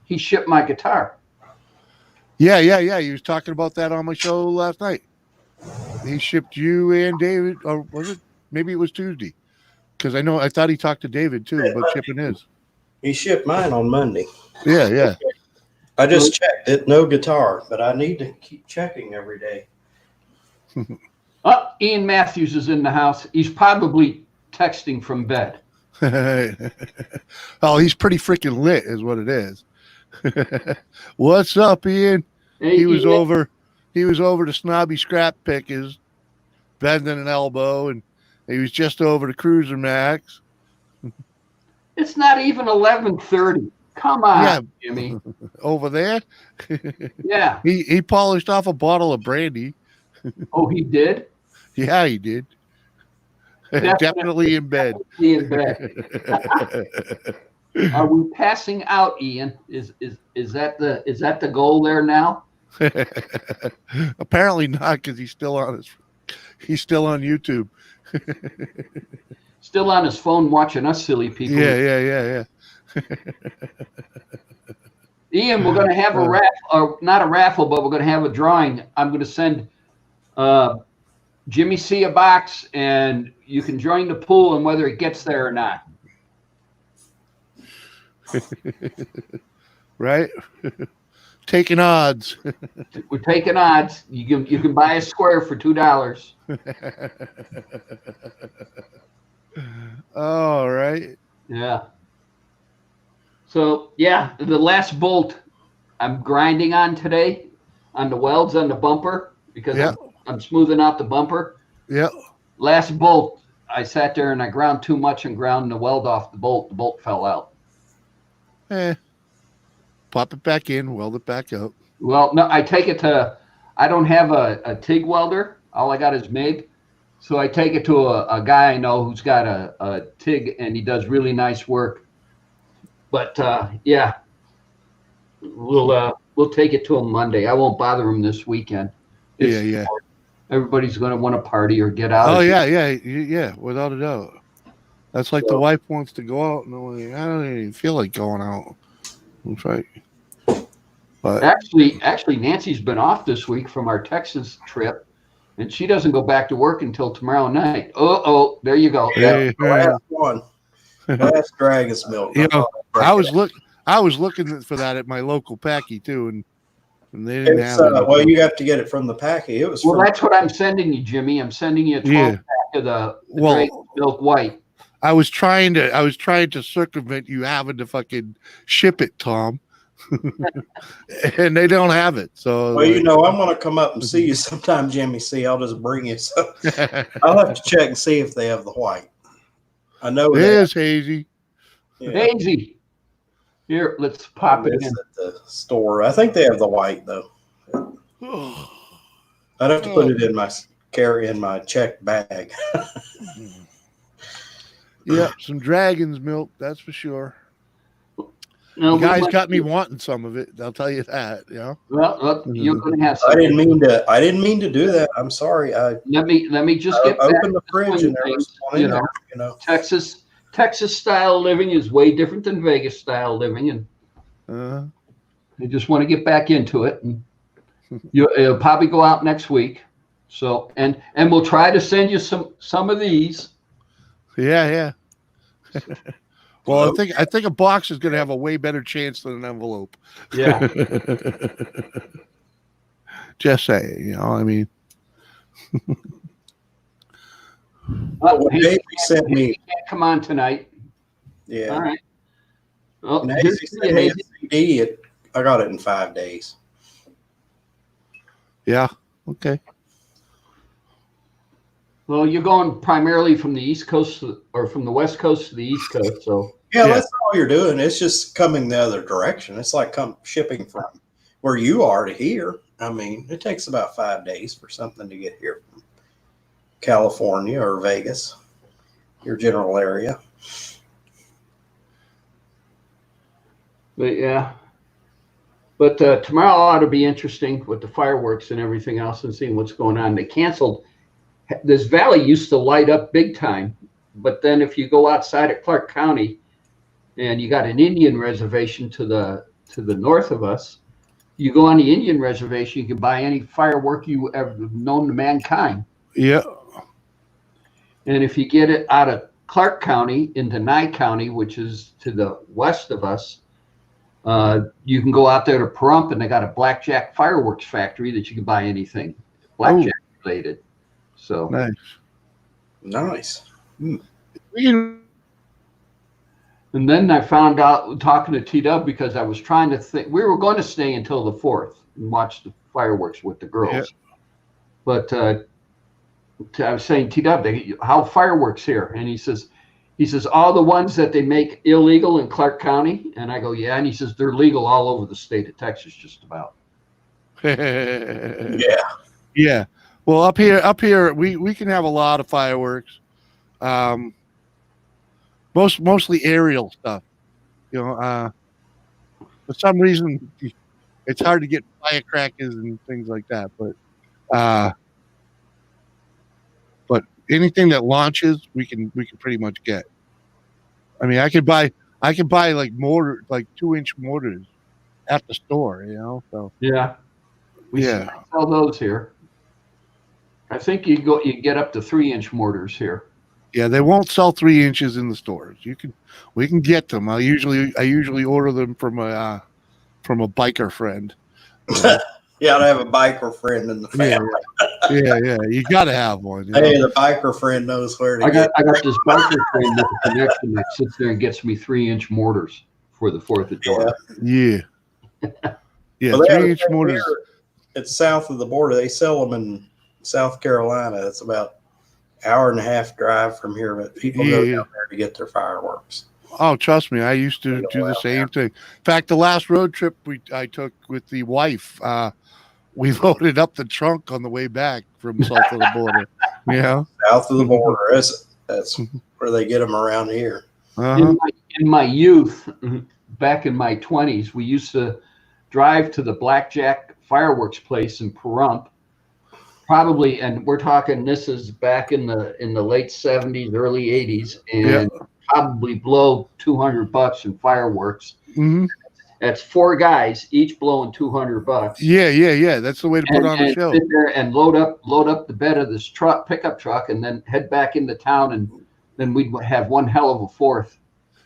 he shipped my guitar. yeah. He was talking about that on my show last night. He shipped you and David, or was it? Maybe it was Tuesday, because I thought he talked to David too about shipping his. He shipped mine on Monday. Yeah. I just checked it. No guitar, but I need to keep checking every day. Ian Matthews is in the house. He's probably texting from bed. Oh, he's pretty freaking lit, is what it is. What's up, Ian? Hey, He was Ian. over to Snobby Scrap Pickers, bending an elbow, and he was just over to Cruiser Max. It's not even 11:30. Come on, Yeah. Jimmy. Over there, Yeah. he polished off a bottle of brandy. Oh, he did? Yeah, he did. Definitely in bed. He in bed. Are we passing out, Ian? Is that the goal there now? Apparently not, because he's still on YouTube. Still on his phone watching us silly people. Yeah. Ian, we're going to have a raffle, or not a raffle, but we're going to have a drawing. I'm going to send Jimmy C a box, and you can join the pool and whether it gets there or not. Right? Taking odds. We're taking odds. You can buy a square for $2. All right. Yeah. So yeah, the last bolt I'm grinding on today on the welds on the bumper because I'm smoothing out the bumper. Yeah. Last bolt, I sat there and I ground too much and ground the weld off the bolt. The bolt fell out. Pop it back in, weld it back up. Well, no, I take it to. I don't have a TIG welder. All I got is MIG. So I take it to a guy I know who's got a TIG, and he does really nice work. But yeah, we'll take it to him Monday. I won't bother him this weekend. Yeah. Everybody's going to want to party or get out. Oh yeah, without a doubt. That's like the wife wants to go out, and I'm like, I don't even feel like going out. That's right. But Actually, Nancy's been off this week from our Texas trip, and she doesn't go back to work until tomorrow night. Oh, there you go. The last one. Last Dragon's milk. You know, I was looking for that at my local Packy too, and they didn't have it. Well, you have to get it from the Packy. It was. Well, that's what I'm sending you, Jimmy. I'm sending you a 12 pack of the Dragon's milk white. I was trying to circumvent you having to fucking ship it, Tom. And they don't have it. So well, you know, I'm gonna come up and see you sometime, Jimmy. See, I'll just bring you. So I'll have to check and see if they have the white. I know it is Hazy. Yeah. Hazy. Here, let's pop it in. At the store. I think they have the white though. I'd have to put it in my checked bag. Yeah, some Dragon's milk, that's for sure. No, you guys got me wanting some of it. I'll tell you that. Yeah. Well, you're going to have some. I didn't mean to do that. I'm sorry. Let me just get open back the fridge and there was one in there. You know, Texas style living is way different than Vegas style living, and I just want to get back into it. And it'll probably go out next week. So and we'll try to send you some of these. Yeah. Well, I think a box is going to have a way better chance than an envelope. Yeah. Just saying, you know, I mean. Daisy sent me. He can't come on tonight. Yeah. All right. Well, Daisy sent me a CD. I got it in 5 days. Yeah. Okay. Well, you're going primarily from the East Coast or from the West Coast to the East Coast, so Yeah, that's all you're doing. It's just coming the other direction. It's like shipping from where you are to here. I mean, it takes about 5 days for something to get here from California or Vegas, your general area. but yeah. But tomorrow ought to be interesting with the fireworks and everything else and seeing what's going on. They canceled. This valley used to light up big time, but then if you go outside of Clark County and you got an Indian reservation to the north of us, you go on the Indian reservation, you can buy any firework you ever known to mankind. Yeah. And if you get it out of Clark County into Nye County, which is to the west of us, you can go out there to Pahrump, and they got a blackjack fireworks factory that you can buy anything blackjack related. So nice. And then I found out talking to T-Dub, because I was trying to think we were going to stay until the 4th and watch the fireworks with the girls. Yeah. But I was saying, T-Dub, how fireworks here? And he says all the ones that they make illegal in Clark County. And I go, yeah. And he says they're legal all over the state of Texas, just about. Yeah. Well, up here, we can have a lot of fireworks. Mostly aerial stuff. You know, for some reason, it's hard to get firecrackers and things like that. But anything that launches, we can pretty much get. I mean, I could buy like 2-inch mortars at the store. You know, so yeah, we sell those here. I think you get up to 3-inch mortars here. Yeah, they won't sell 3 inches in the stores. We can get them. I usually order them from a biker friend. Yeah, I have a biker friend in the family. Yeah. You got to have one. Hey, the biker friend knows where to get. I got this biker friend with a connection that sits there and gets me 3-inch mortars for the 4th of July. Yeah. Well, 3-inch mortars. It's south of the border. They sell them in South Carolina. It's about 1.5 hour drive from here, but people go down there to get their fireworks. Oh, trust me, I used to do the same thing. In fact, the last road trip I took with the wife, we loaded up the trunk on the way back from south of the border. You know, South of the border. That's where they get them around here. uh-huh. In my youth, back in my 20s, we used to drive to the Blackjack fireworks place in Pahrump. Probably, and we're talking, this is back in the late 70s, early 80s, and probably blow $200 in fireworks. Mm-hmm. That's 4 guys, each blowing $200. Yeah. That's the way to put on a show. Sit there and load up the bed of this pickup truck, and then head back into town, and then we'd have one hell of a 4th.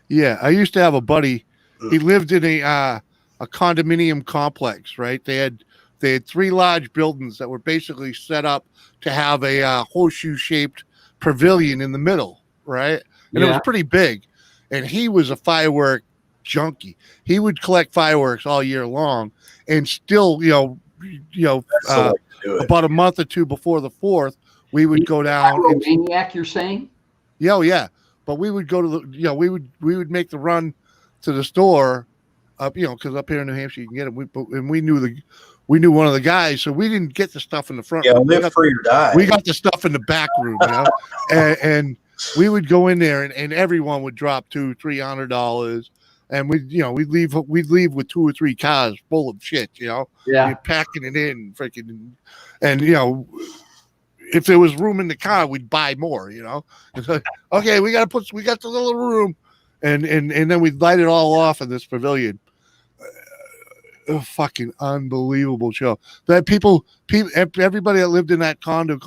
Yeah, I used to have a buddy. He lived in a condominium complex, right? They had 3 large buildings that were basically set up to have a horseshoe-shaped pavilion in the middle, right? And it was pretty big. And he was a firework junkie. He would collect fireworks all year long, and still, about a month or two before the 4th, we would go down. Maniac, you're saying? Yeah. But we would go to we would make the run to the store, up, because up here in New Hampshire you can get them. And we knew one of the guys, so we didn't get the stuff in the front. Yeah, live free or die. We got the stuff in the back room, and we would go in there, and everyone would drop $200-$300, and we'd leave with 2 or 3 cars full of shit, Yeah, you're packing it in, freaking, and if there was room in the car, we'd buy more, It's like, okay, we got the little room, and then we'd light it all off in this pavilion. A fucking unbelievable show. That people, everybody that lived in that condo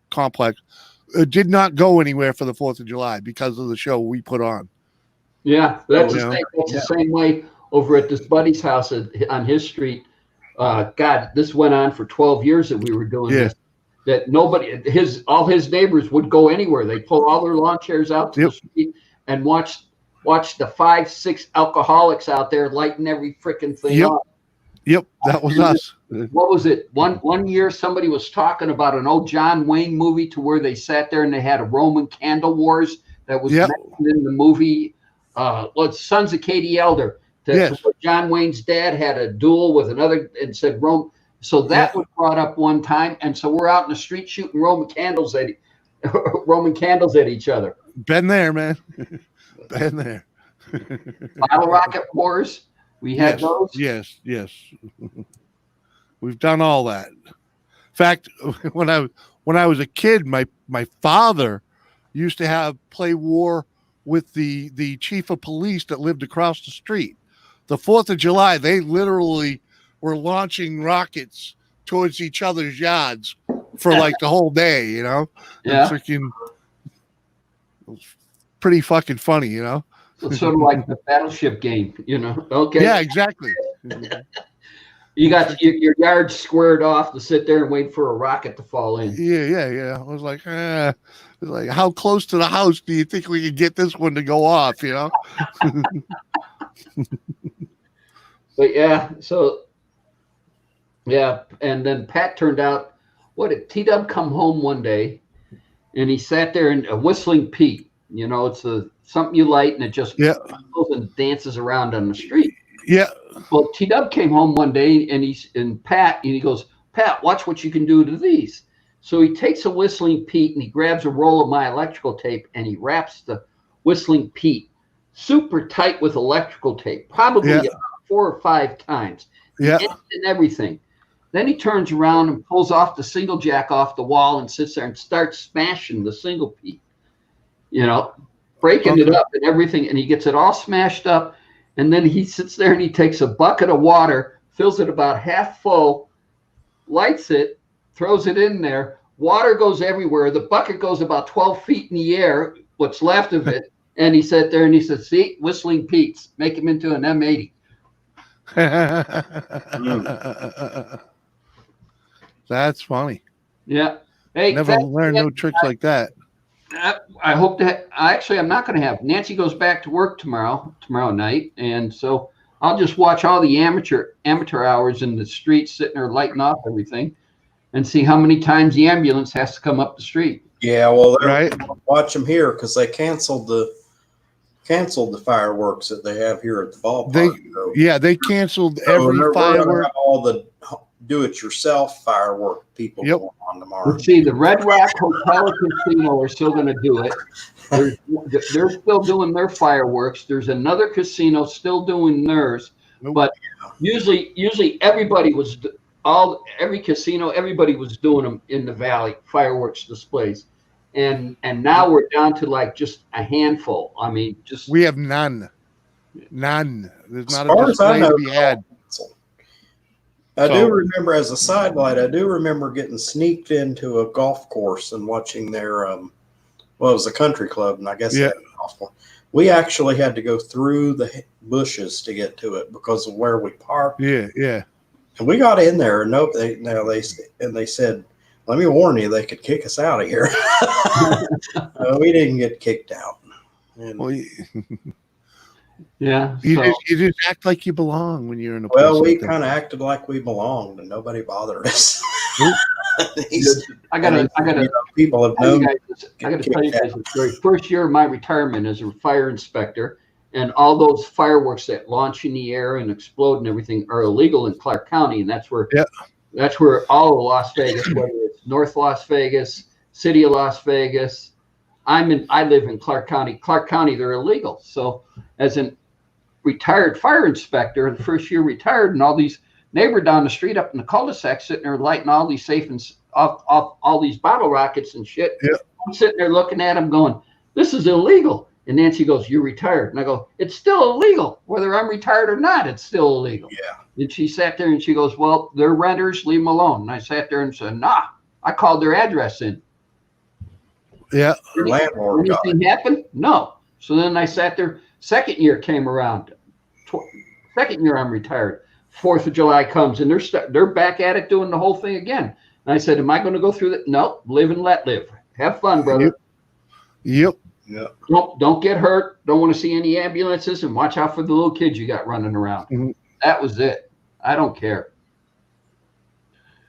complex did not go anywhere for the 4th of July because of the show we put on. Yeah, that's the same way over at this buddy's house on his street. God, this went on for 12 years that we were doing this. That nobody, all his neighbors would go anywhere. They pull all their lawn chairs out to the street and watch the 5-6 alcoholics out there lighting every freaking thing up. Yep, that was us. What was it? One year somebody was talking about an old John Wayne movie to where they sat there and they had a Roman candle wars that was mentioned in the movie. Sons of Katie Elder. John Wayne's dad had a duel with another and said Rome. So that was brought up one time, and so we're out in the street shooting Roman candles at each other. Been there, man. Been there. Bottle rocket wars. We had those. Yes. We've done all that. In fact, when I was a kid, my father used to play war with the chief of police that lived across the street. The 4th of July, they literally were launching rockets towards each other's yards for like the whole day, Yeah. Freaking, it was pretty fucking funny, It's sort of like the battleship game, Okay. Yeah, exactly. You got your yard squared off to sit there and wait for a rocket to fall in. Yeah. I was like, how close to the house do you think we could get this one to go off, But and then Pat turned out, T-Dub come home one day, and he sat there in a Whistling Pete. It's something you light, and it just goes and dances around on the street. Yeah. Well, T-Dub came home one day, and he goes, Pat, watch what you can do to these. So he takes a Whistling Pete, and he grabs a roll of my electrical tape, and he wraps the Whistling Pete super tight with electrical tape, probably about 4 or 5 times. Yeah. And everything. Then he turns around and pulls off the single jack off the wall and sits there and starts smashing the single Pete, breaking it up and everything. And he gets it all smashed up. And then he sits there and he takes a bucket of water, fills it about half full, lights it, throws it in there. Water goes everywhere. The bucket goes about 12 feet in the air, what's left of it. And he sat there and he said, see, Whistling Pete's, make him into an M80. That's funny. Yeah. Hey, never learned no tricks like that. I hope that I'm not going to have. Nancy goes back to work tomorrow night, and so I'll just watch all the amateur hours in the street, sitting there lighting off everything, and see how many times the ambulance has to come up the street. Yeah, well, watch them here because they canceled the canceled the fireworks that they have here at the ballpark. They canceled So every we're gonna firework. have all the do-it-yourself firework people Yep. going on tomorrow. Let's see, the Red Rock Hotel and Casino are still going to do it. They're still doing their fireworks. There's another casino still doing theirs, but usually everybody was every casino, everybody was doing them in the valley, fireworks displays, and now we're down to like just a handful. I mean, just We have none. There's As not far a as I display to know, be had. I So- do remember, as a sidelight, I do remember getting sneaked into a golf course and watching their, it was a country club, and I guess they Yeah. had a golf course. We actually had to go through the bushes to get to it because of where we parked. Yeah. And we got in there, and they said, "Let me warn you, they could kick us out of here." We didn't get kicked out. And, Well, yeah. you So, just act like you belong when you're in a place. well, we like that. kind of acted like we belonged, and nobody bothered us. I gotta People have I tell known. you guys, I got to tell you guys the story. First year of my retirement as a fire inspector, and all those fireworks that launch in the air and explode and everything are illegal in Clark County, and that's where all of Las Vegas, whether it's North Las Vegas, City of Las Vegas. I live in Clark County. Clark County, they're illegal. So, as a retired fire inspector, the first year retired, and all these neighbor down the street up in the cul-de-sac sitting there lighting all these safe and off all these bottle rockets and shit. Yeah. I'm sitting there looking at them going, this is illegal. And Nancy goes, you're retired. And I go, it's still illegal. Whether I'm retired or not, it's still illegal. Yeah. And she sat there and she goes, well, they're renters, leave them alone. And I sat there and said, nah, I called their address in. Your landlord got it. Anything happened? No. So then I sat there. Second year came around. Second year I'm retired. 4th of July comes and they're back at it doing the whole thing again. And I said, am I going to go through that? No, live and let live. Have fun, brother. Yep. Yeah. Don't get hurt. Don't want to see any ambulances, and watch out for the little kids you got running around. Mhm. That was it. I don't care.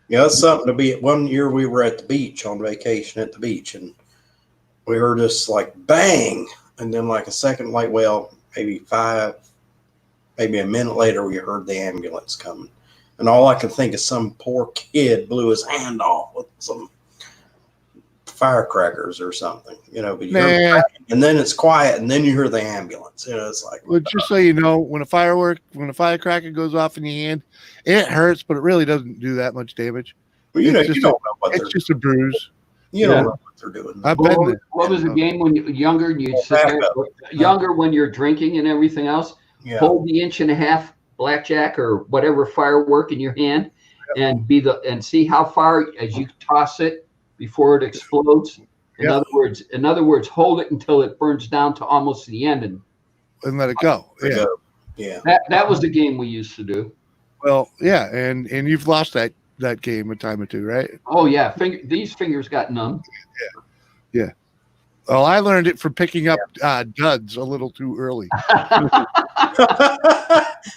Yeah, that's something to be. One year we were at the beach on vacation at the beach, and we heard this like bang, and then like a second, like maybe a minute later, we heard the ambulance coming, and all I could think is some poor kid blew his hand off with some firecrackers or something, but you hear Nah. and then it's quiet, and then you hear the ambulance. It's like, Well, just so you know, when a firecracker goes off in your hand, it hurts, but it really doesn't do that much damage. well, it's you just don't know what It's just a bruise. you don't know what they're doing. I've been there. What was the game when you were younger and you'd sit there, younger when you're drinking and everything else? Yeah, Hold the 1.5-inch blackjack or whatever firework in your hand, and see how far as you toss it before it explodes. In other words, hold it until it burns down to almost the end, and And let it go. Yeah. yeah. that was the game we used to do. Well, yeah, and you've lost that game a time or two, right? Oh yeah, these fingers got numb. Well, I learned it from picking up duds a little too early.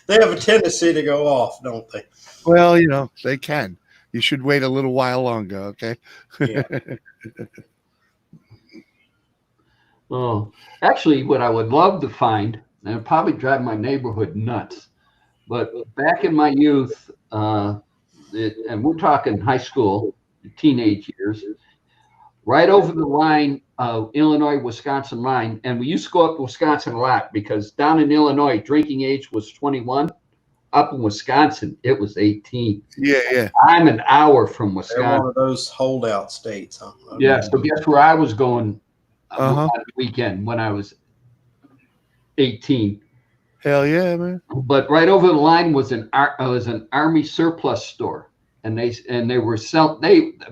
They have a tendency to go off, don't they? Well, they can. You should wait a little while longer, okay? Yeah. Oh, actually, what I would love to find, and it'd probably drive my neighborhood nuts, but back in my youth, and we're talking high school, teenage years, right over the line, Illinois-Wisconsin line, and we used to go up to Wisconsin a lot because down in Illinois, drinking age was 21. Up in Wisconsin, it was 18. Yeah. I'm an hour from They're Wisconsin. one of those holdout states, huh? Yeah, so guess where I was going on Uh-huh. the weekend when I was 18. Hell yeah, man. But right over the line was an army surplus store, and they were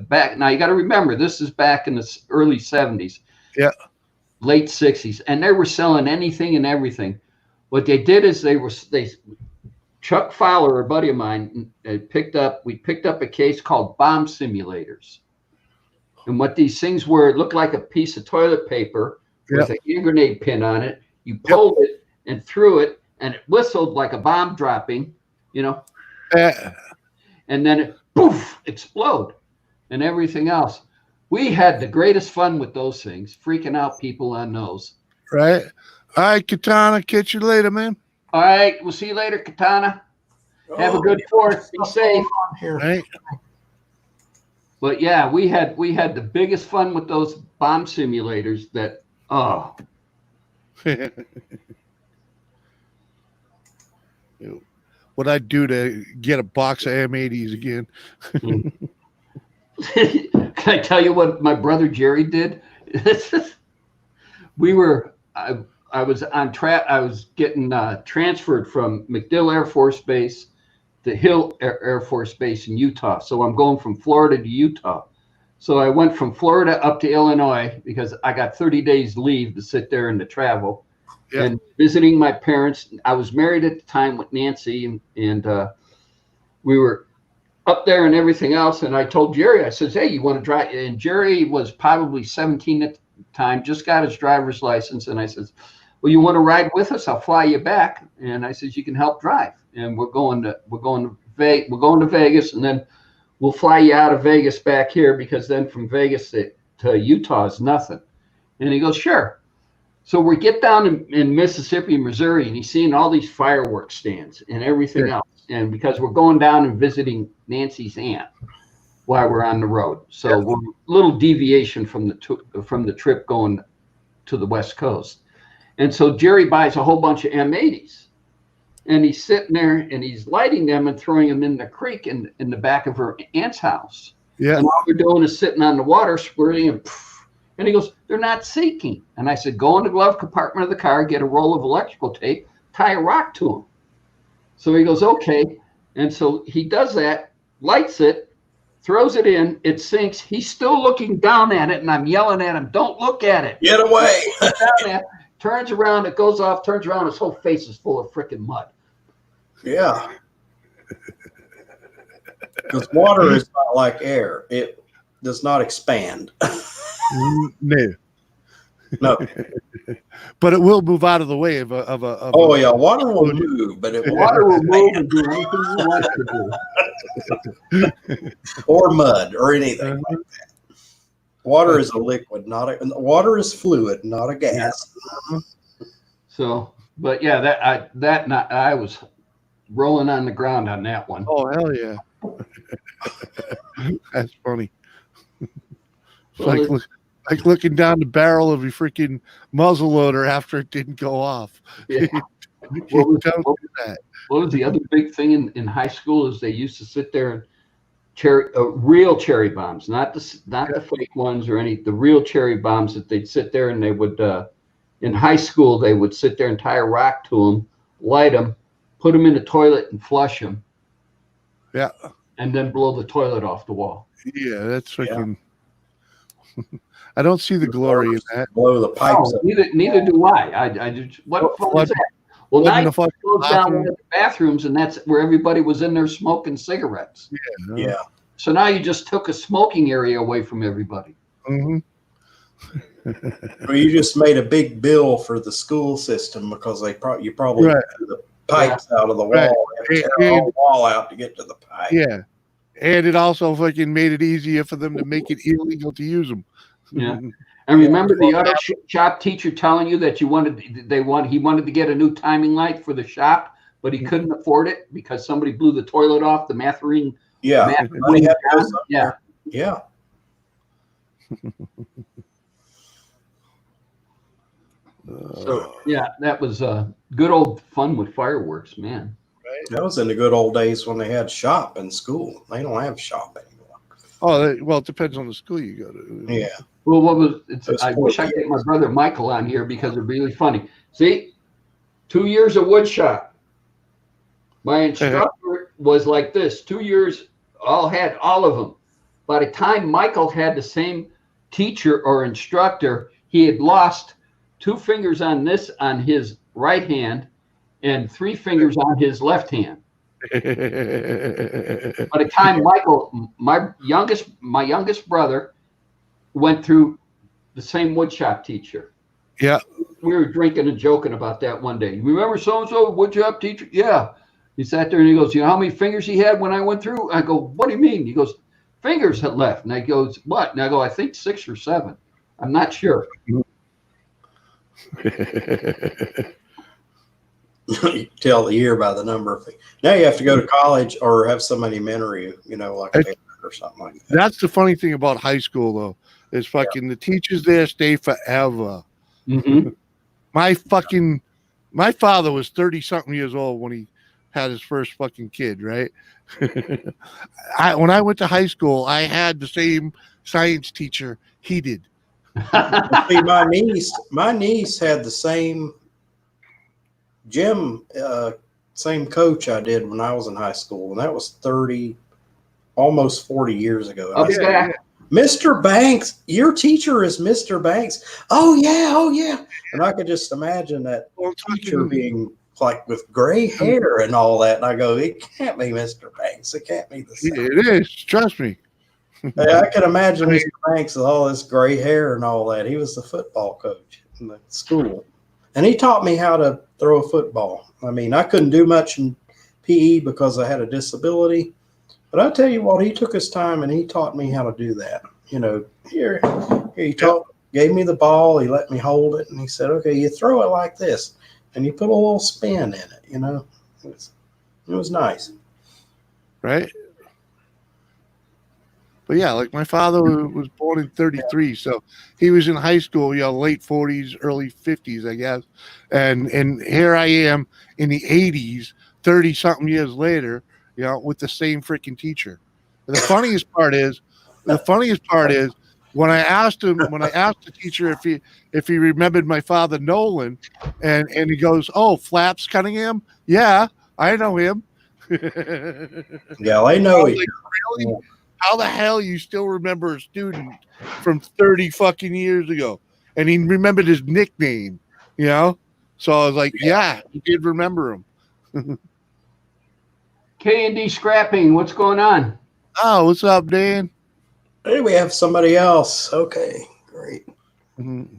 back. Now you got to remember, this is back in the early 70s, late 60s, and they were selling anything and everything. What they did is Chuck Fowler, a buddy of mine, we picked up a case called bomb simulators. And what these things were, it looked like a piece of toilet paper with a hand grenade pin on it. You pulled it and threw it, and it whistled like a bomb dropping, and then it poof, explode, and everything else. We had the greatest fun with those things, freaking out people on those. Right. All right, Katana. Catch you later, man. All right, we'll see you later, Katana. Have a good Fourth. Be safe. Here. Right. But yeah, we had the biggest fun with those bomb simulators. That What I'd do to get a box of M80s again. Can I tell you what my brother Jerry did? I was on track. I was getting transferred from MacDill Air Force Base to Hill Air Force Base in Utah. So I'm going from Florida to Utah. So I went from Florida up to Illinois because I got 30 days leave to sit there and to travel. Yeah. And visiting my parents. I was married at the time with Nancy, and we were up there and everything else. And I told Jerry, I says, hey, you want to drive? And Jerry was probably 17 at the time, just got his driver's license. And I says, well, you want to ride with us? I'll fly you back. And I says, you can help drive. And we're going to Vegas, and then we'll fly you out of Vegas back here, because then from Vegas to Utah is nothing. And he goes, sure. So we get down in Mississippi, Missouri, and he's seeing all these fireworks stands and everything else. And because we're going down and visiting Nancy's aunt while we're on the road. So we're a little deviation from the trip going to the West Coast. And so Jerry buys a whole bunch of M80s. And he's sitting there and he's lighting them and throwing them in the creek in the back of her aunt's house. Yeah. And all we're doing is sitting on the water, squirting, and he goes, they're not sinking. And I said, go in the glove compartment of the car, get a roll of electrical tape, tie a rock to them. So he goes, okay. And so he does that, lights it, throws it in, it sinks. He's still looking down at it, and I'm yelling at him, don't look at it. Get away. Turns around, it goes off, turns around, his whole face is full of freaking mud. Yeah. Because water is not like air. It does not expand. No. No. But it will move out of the way of a Oh, yeah. Water will move, but Water will move and do anything you want it to do. or mud or anything like that. Water is a liquid, water is fluid, not a gas. So, but yeah, I was rolling on the ground on that one. Oh, hell yeah. That's funny. Well, like looking down the barrel of your freaking muzzle loader after it didn't go off. Yeah. Don't do that. What was the other big thing in high school is they used to sit there and real cherry bombs, not the fake ones or the real cherry bombs that they'd sit there and they would, in high school, they would sit there and tie a rock to them, light them, put them in the toilet and flush them. Yeah. And then blow the toilet off the wall. Yeah, that's freaking. Yeah. I don't see the glory in that. Blow the pipes. Oh, neither do I. I just, what fun is that? Well, now you close down the bathrooms, and that's where everybody was in there smoking cigarettes. Yeah. So now you just took a smoking area away from everybody. Mm-hmm. Well, you just made a big bill for the school system because you probably threw the pipes out of the wall. Right. And tear the wall out to get to the pipe. Yeah. And it also fucking made it easier for them to make it illegal to use them. Yeah. And remember the other shop teacher telling you that he wanted to get a new timing light for the shop, but he couldn't afford it because somebody blew the toilet off, the Matherine. Yeah. Yeah. Yeah. So yeah, that was good old fun with fireworks, man. That was in the good old days when they had shop in school. They don't have shop anymore. Oh, well, it depends on the school you go to. Yeah. Well, I wish I could get my brother Michael on here because it'd be really funny. See, 2 years of wood shop. My instructor was like this. 2 years, had all of them. By the time Michael had the same teacher or instructor, he had lost 2 fingers on his right hand and 3 fingers on his left hand. By the time Michael, my youngest brother, went through the same woodshop teacher. Yeah. We were drinking and joking about that one day. Remember so-and-so woodshop teacher? Yeah. He sat there and he goes, you know how many fingers he had when I went through? I go, what do you mean? He goes, fingers had left. And I goes, what? And I go, I think 6 or 7. I'm not sure. You tell the year by the number. Now you have to go to college or have somebody mentor you, like a parent or something like that. That's the funny thing about high school, though, is fucking the teachers there stay forever. Mm-hmm. My father was 30 something years old when he had his first fucking kid, right? When I went to high school, I had the same science teacher he did. See, my niece had the same gym, same coach I did when I was in high school, and that was almost 40 years ago. And I said, Okay. Mr. Banks, your teacher is Mr. Banks. Oh yeah. And I could just imagine that teacher being like with gray hair and all that. And I go, it can't be Mr. Banks. It can't be the same. It is. Trust me. Yeah, I can imagine Mr. Banks with all this gray hair and all that. He was the football coach in the school. And he taught me how to throw a football. I mean, I couldn't do much in PE because I had a disability. But I tell you what, he took his time and he taught me how to do that. Here he gave me the ball. He let me hold it. And he said, okay, you throw it like this. And you put a little spin in it, It was nice. Right? But yeah, like my father was born in 33, so he was in high school, late 40s, early 50s, I guess. And here I am in the 80s, 30 something years later, with the same freaking teacher. And the funniest part is when I asked the teacher if he remembered my father Nolan, and he goes, "Oh, Flaps Cunningham? Yeah, I know him." Yeah, I know him. Like, really? How the hell you still remember a student from 30 fucking years ago? And he remembered his nickname, So I was like, yeah, he did remember him. K&D Scrapping, what's going on? Oh, what's up, Dan? Hey, we have somebody else. Okay, great. Mm-hmm.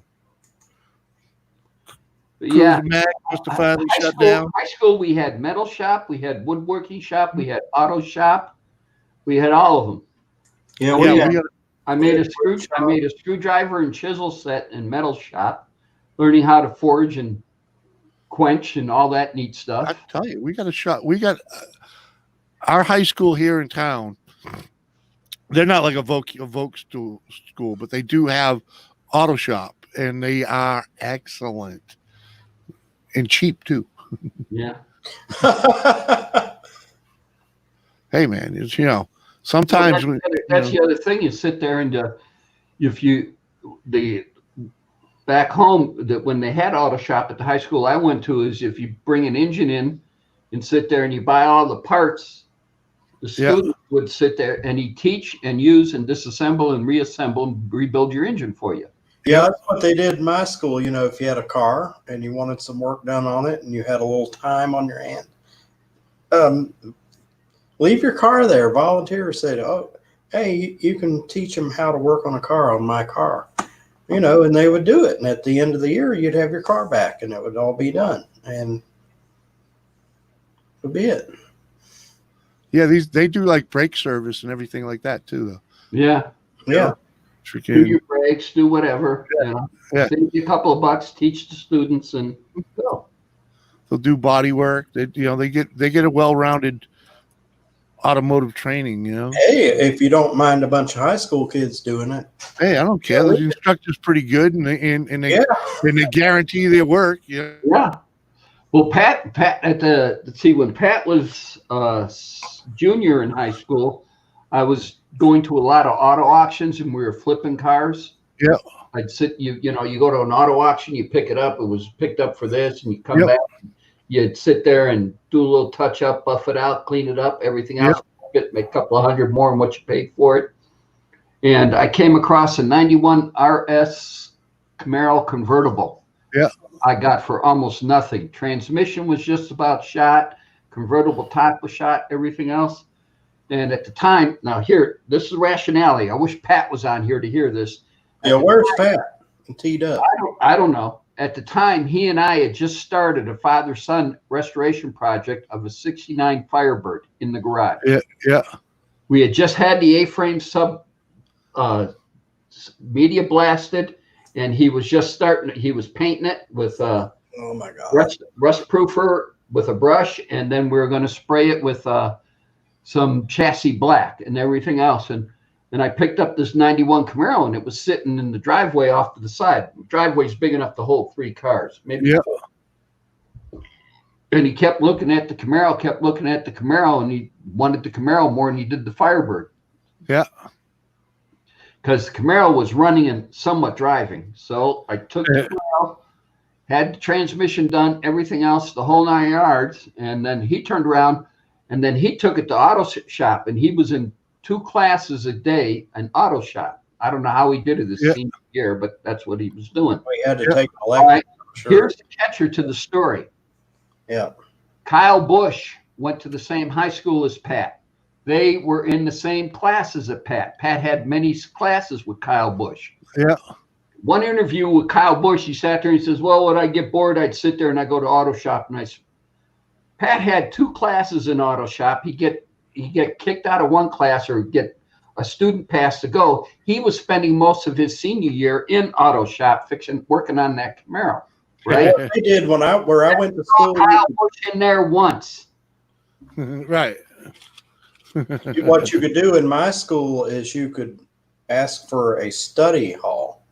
Yeah. Mac must have finally shut down. High school, we had metal shop, we had woodworking shop, we had auto shop, we had all of them. Yeah, I made a screwdriver and chisel set in metal shop, learning how to forge and quench and all that neat stuff. I tell you, we got a shop. We got our high school here in town. They're not like a Voc school, but they do have auto shop, and they are excellent and cheap too. Yeah. Hey man, it's sometimes that's the other thing. You sit there and back home that when they had auto shop at the high school I went to is if you bring an engine in and sit there and you buy all the parts, the student would sit there and he'd teach and use and disassemble and reassemble and rebuild your engine for you. Yeah, that's what they did in my school. If you had a car and you wanted some work done on it and you had a little time on your hand, leave your car there. Volunteers said, oh, hey, you can teach them how to work on a car on my car, and they would do it. And at the end of the year, you'd have your car back and it would all be done. And it would be it. Yeah, they do like brake service and everything like that too, though. Yeah. Yeah. Do your brakes, do whatever. Save you a couple of bucks, teach the students, and go. They'll do body work. They get a well-rounded automotive training. Hey, if you don't mind a bunch of high school kids doing it. Hey, I don't care. The instructor's pretty good, and they guarantee their work. Yeah. Well, Pat when Pat was junior in high school, I was going to a lot of auto auctions and we were flipping cars. Yeah. I'd sit, you go to an auto auction, you pick it up. It was picked up for this, and you come back. You'd sit there and do a little touch up, buff it out, clean it up, everything else. Make a couple of $100 more than what you paid for it. And I came across a 91 RS Camaro convertible. Yeah. I got for almost nothing. Transmission was just about shot. Convertible top was shot. Everything else. And at the time, now here, this is the rationality. I wish Pat was on here to hear this. Yeah, where's Pat? Teed up. I don't know. At the time, he and I had just started a father-son restoration project of a '69 Firebird in the garage. Yeah. We had just had the A-frame sub media blasted, and he was just starting. He was painting it with Oh my God. rust proofer with a brush, and then we were going to spray it with some chassis black and everything else. And I picked up this 91 Camaro, and it was sitting in the driveway off to the side. The driveway's big enough to hold 3 cars, maybe. Yeah. 4. And he kept looking at the Camaro, and he wanted the Camaro more than he did the Firebird. Yeah. Because the Camaro was running and somewhat driving. So I took the Camaro, had the transmission done, everything else, the whole 9 yards. And then he turned around, and then he took it to auto shop, and he was in 2 classes a day in auto shop. I don't know how he did it this senior year, but that's what he was doing. We had to take a All lecture. right. Sure. Here's the catcher to the story. Yeah. Kyle Busch went to the same high school as Pat. They were in the same classes as Pat. Pat had many classes with Kyle Busch. Yeah. One interview with Kyle Busch, he sat there and he says, well, when I get bored, I'd sit there and I go to auto shop. And Pat had 2 classes in auto shop. He'd get kicked out of one class or get a student pass to go. He was spending most of his senior year in auto shop working on that Camaro. Right? What they did when I went to school. Kyle Busch in there once. Right. What you could do in my school is you could ask for a study hall,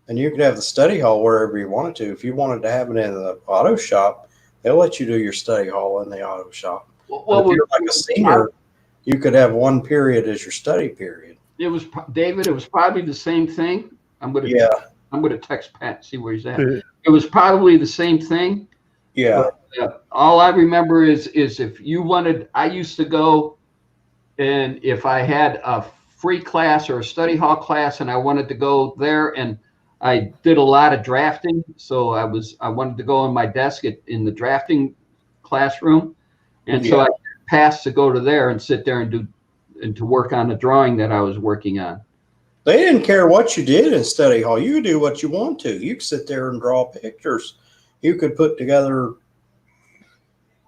and you could have the study hall wherever you wanted to. If you wanted to have it in the auto shop, they'll let you do your study hall in the auto shop. Well, if you're like a senior, you could have one period as your study period. It was David. It was probably the same thing. I'm gonna text Pat and see where he's at. It was probably the same thing. Yeah. But, all I remember is if you wanted, I used to go, and if I had a free class or a study hall class, and I wanted to go there, and I did a lot of drafting, so I wanted to go on my desk in the drafting classroom, and so I passed to go to there and sit there and to work on the drawing that I was working on. They didn't care what you did in study hall. You could do what you want to. You could sit there and draw pictures. You could put together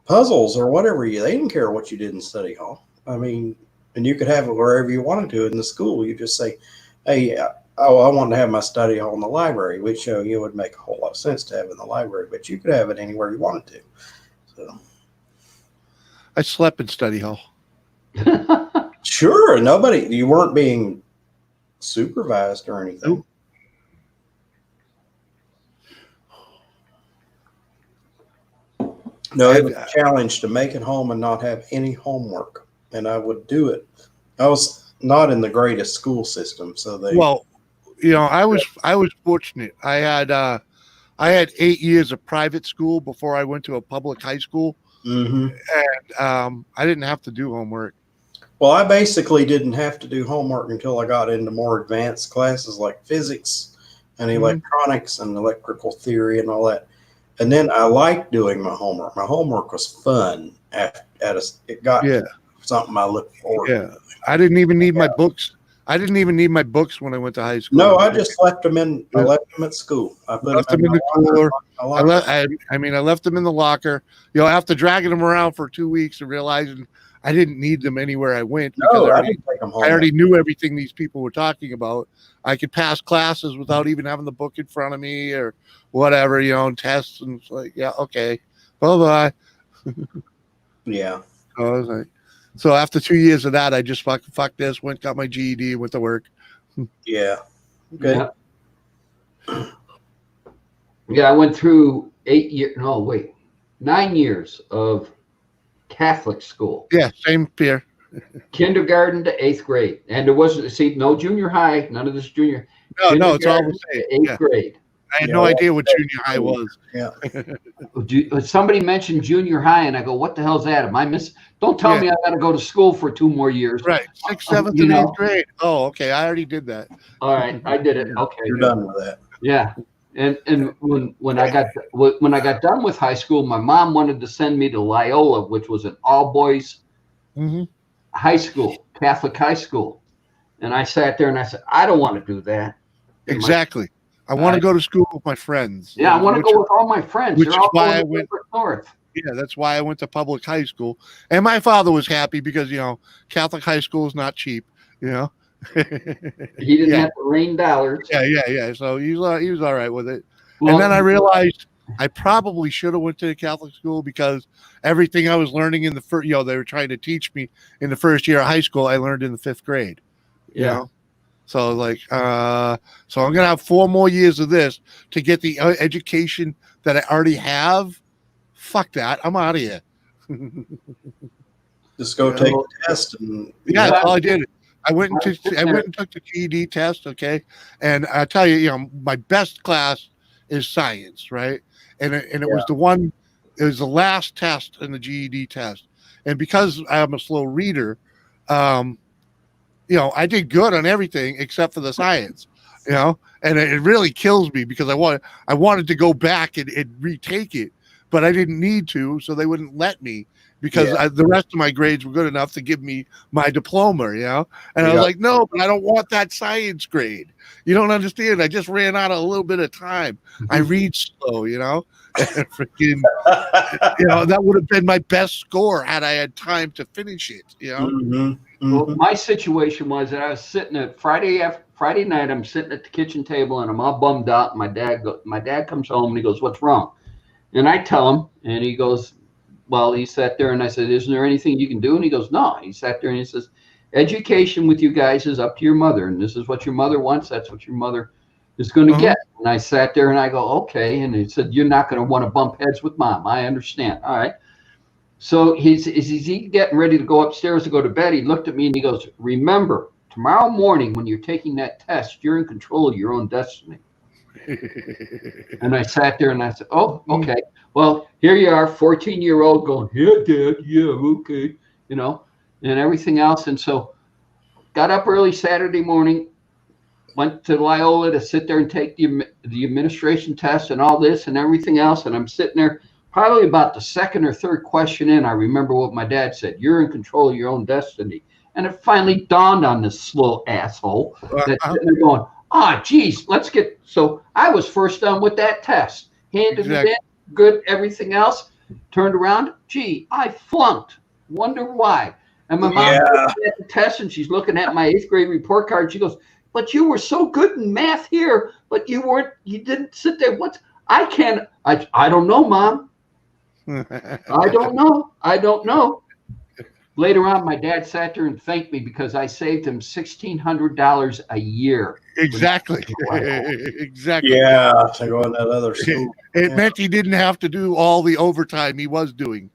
puzzles or whatever. They didn't care what you did in study hall. I mean, and you could have it wherever you wanted to in the school. You just say, hey, I want to have my study hall in the library, which you would make a whole lot of sense to have in the library, but you could have it anywhere you wanted to. So I slept in study hall. Sure, you weren't being supervised or anything. Nope. No, it was a challenge to make it home and not have any homework, and I would do it. I was not in the greatest school system, so I was fortunate. I had 8 years of private school before I went to a public high school, Mm-hmm. and I didn't have to do homework. Well, I basically didn't have to do homework until I got into more advanced classes like physics and electronics and electrical theory and all that. And then I liked doing my homework. My homework was fun. It got something I looked forward to. I didn't even need my books. I didn't even need my books when I went to high school. No, I just left them in. I left them at school. I left them in the cooler. I left them in the locker. After dragging them around for 2 weeks and realizing I didn't need them anywhere I went because I didn't take them home. I already knew everything these people were talking about. I could pass classes without even having the book in front of me or whatever, and tests. And it's like, yeah, okay, bye-bye. Yeah. So I was like, so after 2 years of that, I just fuck this, got my GED, went to work. Yeah. Good. Yeah, I went through 9 years of Catholic school. Yeah, same here. Kindergarten to 8th grade. And there wasn't, no junior high, none of this junior. No, it's all the same. 8th grade. I had no idea what junior high was. Yeah. Somebody mentioned junior high, and I go, what the hell's that? Am I missing? Don't tell me I got to go to school for 2 more years. Right. 6th, 7th, and 8th grade. Oh, okay. I already did that. All right. I did it. Okay. You're done with that. Yeah. And when I got done with high school, my mom wanted to send me to Loyola, which was an all boys high school, Catholic high school. And I sat there and I said, I don't want to do that. Exactly. I want to go to school with my friends. Yeah, I want to go with all my friends. Which They're is all why going I to went north. Yeah, that's why I went to public high school. And my father was happy because, Catholic high school is not cheap, He didn't Yeah. have to rain dollars. Yeah. So he was all right with it. Well, And then I realized I probably should have went to a Catholic school because everything I was learning in the first, they were trying to teach me in the first year of high school, I learned in the 5th grade. You Yeah. know? So like, so I'm gonna have 4 more years of this to get the education that I already have. Fuck that! I'm out of here. Just go Yeah. take the test and Yeah, that's all I did. I went and took the GED test, okay? And I tell you, my best class is science, right? And it was it was the last test in the GED test. And because I'm a slow reader, I did good on everything except for the science, and it really kills me because I wanted to go back and retake it, but I didn't need to, so they wouldn't let me because the rest of my grades were good enough to give me my diploma, and I was like, no, but I don't want that science grade. You don't understand. I just ran out of a little bit of time. I read slow, and freaking, that would have been my best score had I had time to finish it, Well, my situation was that I was sitting at Friday night. I'm sitting at the kitchen table and I'm all bummed out. And my dad comes home and he goes, "What's wrong?" And I tell him, and he goes, "Well," he sat there and I said, "Isn't there anything you can do?" And he goes, "No." He sat there and he says, "Education with you guys is up to your mother, and this is what your mother wants. That's what your mother is going to get." And I sat there and I go, "Okay." And he said, "You're not going to want to bump heads with Mom. I understand. All right." So he's getting ready to go upstairs to go to bed. He looked at me and he goes, "Remember, tomorrow morning when you're taking that test, you're in control of your own destiny." And I sat there and I said, "Oh, okay. Well, here you are, 14-year-old going, yeah, Dad, yeah, okay, and everything else." And so got up early Saturday morning, went to Loyola to sit there and take the administration test and all this and everything else. And I'm sitting there. Probably about the second or third question in, I remember what my dad said: "You're in control of your own destiny." And it finally dawned on this slow asshole that they're going, geez, let's get. So I was first done with that test, handed it in, good, everything else. Turned around, gee, I flunked. Wonder why? And my mom looking at the test, and she's looking at my 8th grade report card. She goes, "But you were so good in math here, but you didn't sit there. I don't know, Mom. I don't know. Later on, my dad sat there and thanked me because I saved him $1,600 a year. Exactly. Yeah, to go in that other school. It meant he didn't have to do all the overtime he was doing.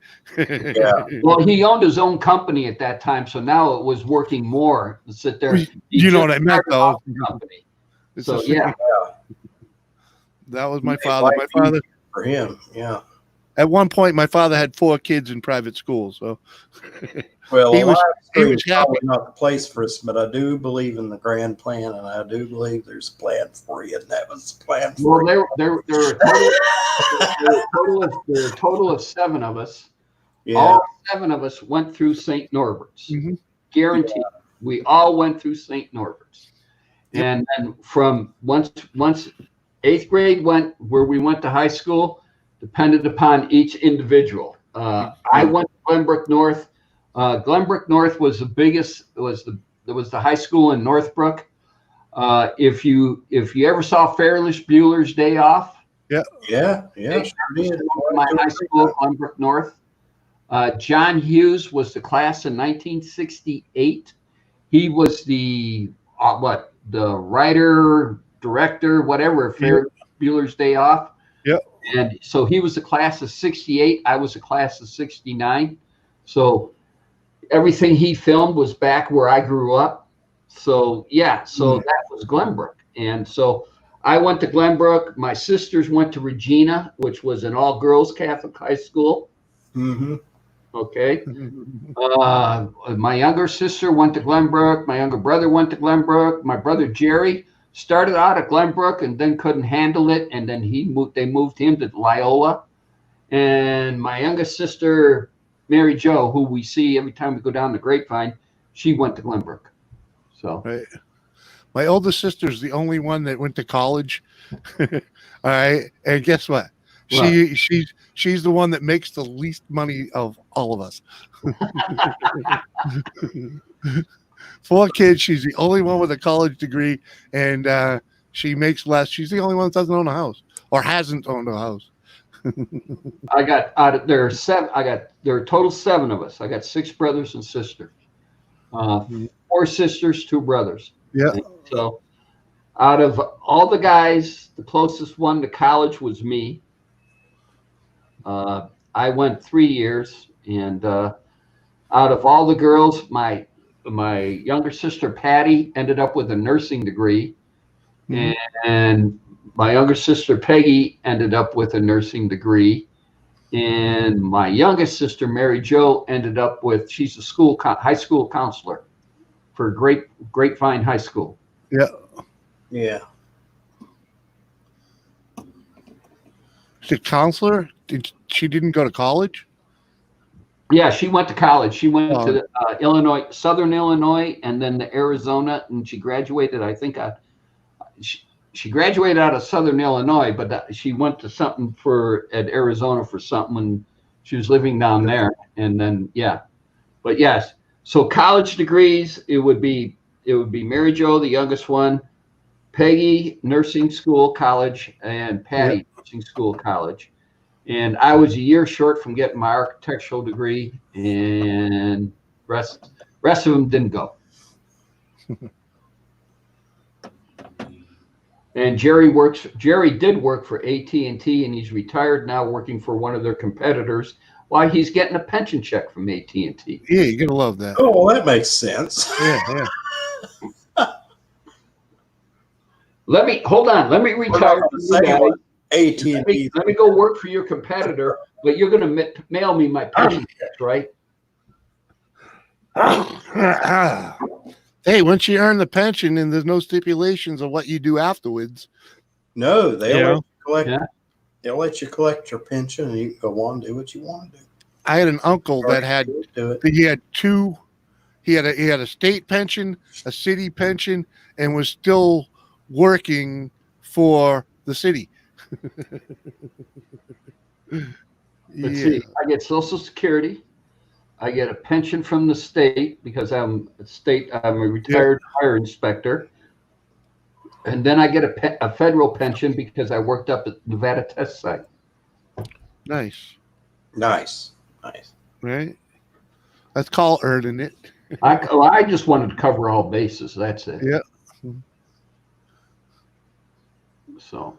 Well, he owned his own company at that time, so now it was working more to sit there. You know what I meant, though. Company. So yeah, that was my father. My father for him, yeah. At one point, my father had 4 kids in private school, so well, he was probably happy. Not the place for us, but I do believe in the grand plan, and I do believe there's a plan for you, and that was the plan for you. There were a total of 7 of us. Yeah. All 7 of us went through St. Norbert's. Mhm. Guaranteed. Yeah. We all went through St. Norbert's. Yep. And then from once 8th grade went where we went to high school, depended upon each individual. I went to Glenbrook North. Glenbrook North was the biggest. Was the high school in Northbrook. If you ever saw Ferris Bueller's Day Off, yeah, sure did. My high school, Glenbrook North. John Hughes was the class in 1968. He was the writer, director, whatever, Ferris Bueller's Day Off. Yep. And so he was the class of 68. I was the class of 69. So everything he filmed was back where I grew up. So that was Glenbrook. And so I went to Glenbrook. My sisters went to Regina, which was an all-girls Catholic high school. Mm-hmm. Okay. My younger sister went to Glenbrook. My younger brother went to Glenbrook. My brother Jerry started out at Glenbrook and then couldn't handle it, and then they moved him to Loyola. And my youngest sister, Mary Jo, who we see every time we go down the Grapevine, she went to Glenbrook. So right. My oldest sister's the only one that went to college. All right, and guess what? She's the one that makes the least money of all of us. 4 kids. She's the only one with a college degree, and she makes less. She's the only one that doesn't own a house or hasn't owned a house. I got out of there are 7. There are a total 7 of us. I got 6 brothers and sisters. 4 sisters, 2 brothers. Yeah. And so out of all the guys, the closest one to college was me. I went 3 years, and out of all the girls, my younger sister Patty ended up with a nursing degree, and my younger sister Peggy ended up with a nursing degree, and my youngest sister Mary Jo ended up with, she's a high school counselor for Grapevine High School. Yeah. Yeah. She's a counselor. She didn't go to college? Yeah, she went to college. She went to Illinois, Southern Illinois, and then to Arizona, and she graduated. I think she graduated out of Southern Illinois, but she went to something at Arizona for something when she was living down there. And then but yes. So college degrees, it would be Mary Jo, the youngest one, Peggy, nursing school, college, and Patty, nursing school, college. And I was a year short from getting my architectural degree, and rest of them didn't go. And Jerry did work for AT&T, and he's retired now, working for one of their competitors, while he's getting a pension check from AT&T. Yeah, you're gonna love that. Oh, well, that makes sense. Yeah. Let me retire. AT&T. Let me go work for your competitor, but you're going to mail me my pension checks, right? Hey, once you earn the pension and there's no stipulations of what you do afterwards. No, they'll let you collect. Yeah. They'll let you collect your pension, and you can go on and do what you want to do. I had an uncle that had do it. he had 2. He had a state pension, a city pension, and was still working for the city. Let's see. I get Social Security. I get a pension from the state because I'm a retired fire inspector. And then I get a federal pension because I worked up at Nevada Test Site. Nice. Right? That's called earning it. I just wanted to cover all bases. That's it. Yeah. So,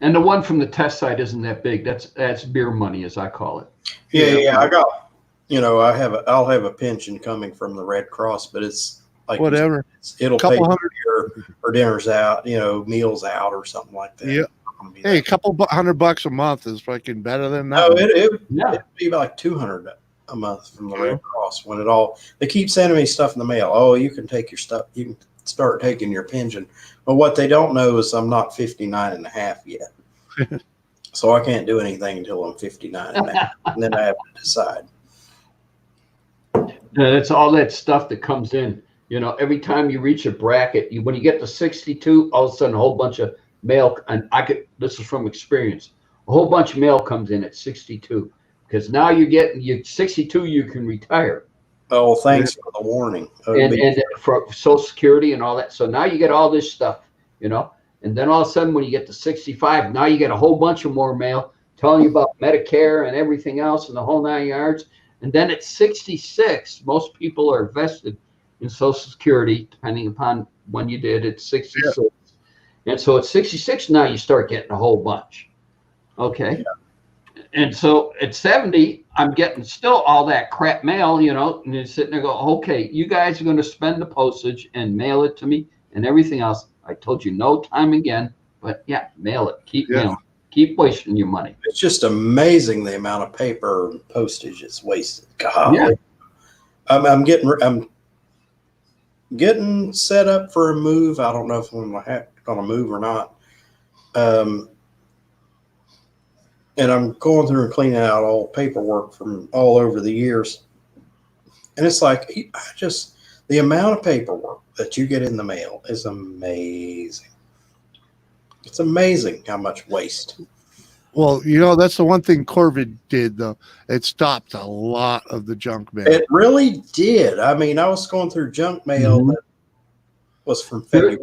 and the one from the test site isn't that big. That's beer money, as I call it. Yeah. I got, I'll have a pension coming from the Red Cross, but it's like whatever. It'll pay for your dinners out, meals out or something like that. Yeah. Hey, a couple $100 a month is fucking better than that. Oh, it'd be like $200 a month from the Red Cross they keep sending me stuff in the mail. Oh, you can take your stuff. You can start taking your pension. But what they don't know is I'm not 59 and a half yet. So I can't do anything until I'm 59 and a half. And then I have to decide. That's all that stuff that comes in. Every time you reach a bracket, when you get to 62, all of a sudden a whole bunch of mail, and this is from experience, a whole bunch of mail comes in at 62. Because now you're 62, you can retire. Oh, thanks for the warning. And for Social Security and all that. So now you get all this stuff, and then all of a sudden when you get to 65, now you get a whole bunch of more mail telling you about Medicare and everything else and the whole 9 yards. And then at 66, most people are vested in Social Security, depending upon when you did. It's 66. Yeah. And so at 66, now you start getting a whole bunch. Okay. Yeah. And so at 70, I'm getting still all that crap mail, and you're sitting there going, okay, you guys are going to spend the postage and mail it to me and everything else. I told you no time again, but mail it. Keep mailing. Keep wasting your money. It's just amazing the amount of paper and postage it's wasted. God. Yeah. I'm getting set up for a move. I don't know if I'm going to move or not. And I'm going through and cleaning out all paperwork from all over the years. And it's like, the amount of paperwork that you get in the mail is amazing. It's amazing how much waste. Well, that's the one thing Corvid did, though. It stopped a lot of the junk mail. It really did. I mean, I was going through junk mail Mhm. that was from February.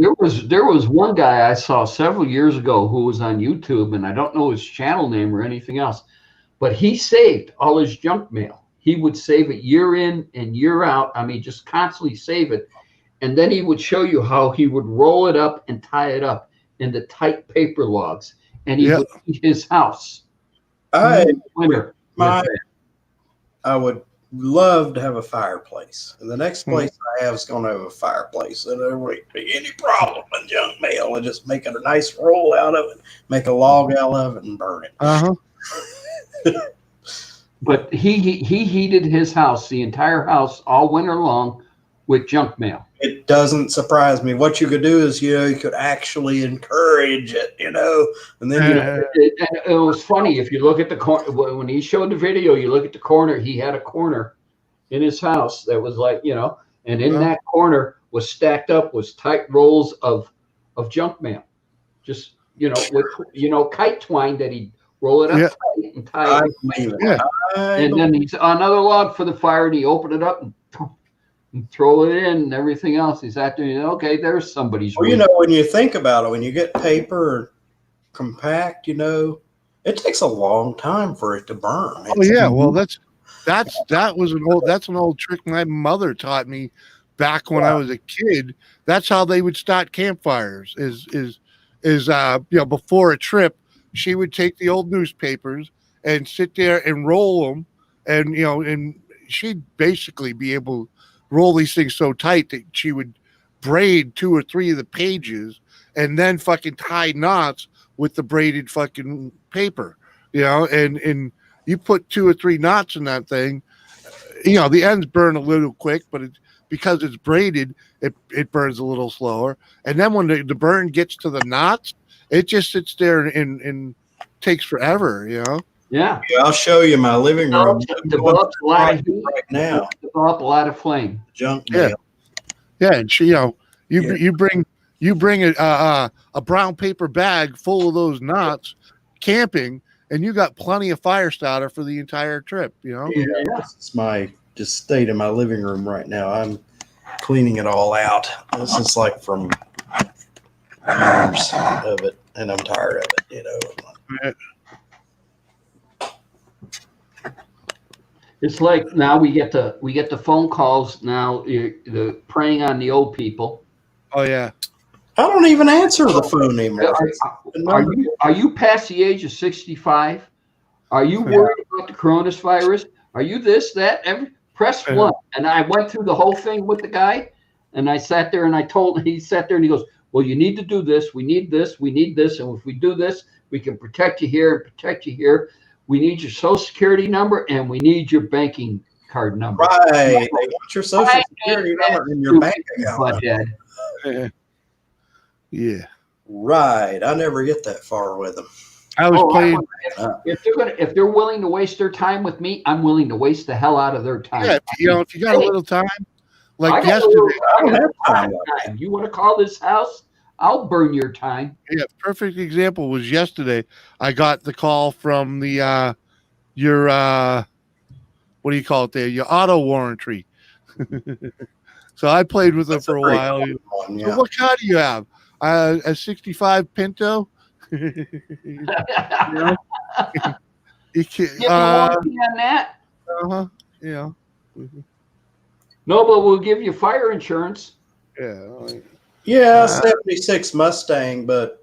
There was one guy I saw several years ago who was on YouTube, and I don't know his channel name or anything else, but he saved all his junk mail. He would save it year in and year out. I mean, just constantly save it. And then he would show you how he would roll it up and tie it up into tight paper logs. And he Yeah. would heat his house I in the winter. my I would love to have a fireplace, and the next place I have is going to have a fireplace. And there won't be any problem with junk mail, and just make a nice roll out of it, make a log out of it, and burn it. Uh-huh. But he heated his house, the entire house, all winter long with junk mail. It doesn't surprise me. What you could do is, you could actually encourage it, and then It was funny if you look at the corner when he showed the video. You look at the corner. He had a corner in his house that was like, and in that corner was stacked up was tight rolls of junk mail, just with kite twine that he'd roll it up tight and tie I it. believe it. Yeah. And then he's another log for the fire, and he opened it up and throw it in and everything else. He's out there. Okay, there's somebody's. Well, when you think about it, when you get paper compact, it takes a long time for it to burn. Oh yeah, well that's an old trick my mother taught me back when I was a kid. That's how they would start campfires. Is before a trip, she would take the old newspapers and sit there and roll them, and she'd basically be able to roll these things so tight that she would braid 2 or 3 of the pages and then fucking tie knots with the braided fucking paper, and you put 2 or 3 knots in that thing, the ends burn a little quick, but because it's braided, it burns a little slower. And then when the burn gets to the knots, it just sits there and takes forever, Yeah. Yeah, I'll show you my living room. Develops a lot of heat. Right now, Develop a lot of flame. junk Yeah. mail. Yeah, and you bring a brown paper bag full of those knots camping, and you got plenty of fire starter for the entire trip. Yeah, this is my state of my living room right now. I'm cleaning it all out. This is like from years of it, and I'm tired of it. It's like now we get the phone calls now. The preying on the old people. Oh yeah. I don't even answer the phone anymore. Are you past the age of 65? Are you worried about the coronavirus? Are you this, that? Press 1. And I went through the whole thing with the guy, and I sat there and he sat there and he goes, well, you need to do this. We need this. We need this. And if we do this, we can protect you here and protect you here. We need your social security number and we need your banking card number. Right. They want your social security number in your bank account. Yeah. Right. I never get that far with them. I was playing. If they're willing to waste their time with me, I'm willing to waste the hell out of their time. Yeah, if you got a little time, like yesterday. I don't have time. You want to call this house? I'll burn your time. Yeah, perfect example was yesterday. I got the call from the your what do you call it there? Your auto warranty. So I played with it for a while. So what car do you have? A 65 Pinto. You know? You can, warranty on that? Yeah. No, but we'll give you fire insurance. Yeah, 76 Mustang, but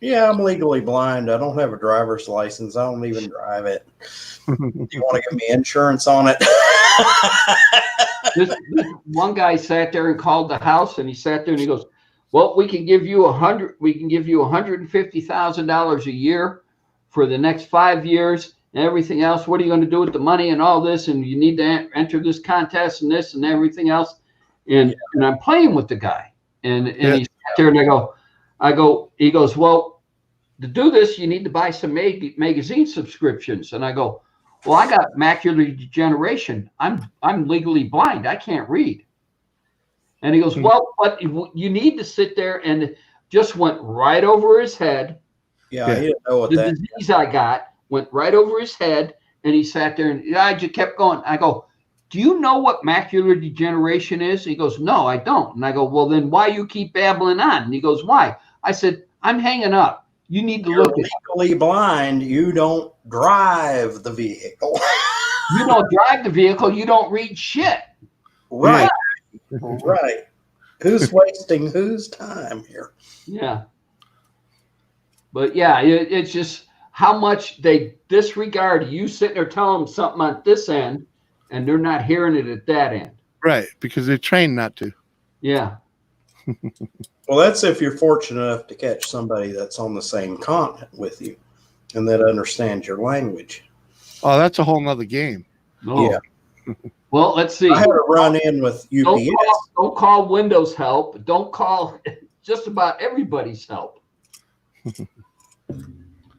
yeah, I'm legally blind. I don't have a driver's license. I don't even drive it. Do you want to give me insurance on it? This one guy sat there and called the house, and he sat there and he goes, well, we can give you $150,000 a year for the next 5 years and everything else. What are you going to do with the money and all this? And you need to enter this contest and this and everything else. And I'm playing with the guy. And he sat there and he goes, well, to do this, you need to buy some magazine subscriptions. And I go, well, I got macular degeneration. I'm legally blind. I can't read. And he goes, well, but you need to sit there, and it just went right over his head. Yeah, Yeah. he didn't know what The that. disease I got went right over his head, and he sat there and I just kept going. I go, "Do you know what macular degeneration is?" He goes, "No, I don't." And I go, "Well, then why you keep babbling on?" And he goes, "Why?" I said, "I'm hanging up. You need to You're look at it. legally blind. You don't drive the vehicle. You don't drive the vehicle. You don't read shit." Right, right. Who's wasting whose time here? Yeah. But yeah, it's just how much they disregard you sitting there telling them something on this end, and they're not hearing it at that end. Right, because they're trained not to. Yeah. Well, that's if you're fortunate enough to catch somebody that's on the same continent with you and that understands your language. Oh, that's a whole nother game. No. Yeah. Well, let's see. I had a run in with UPS. Don't call Windows help. Don't call just about everybody's help.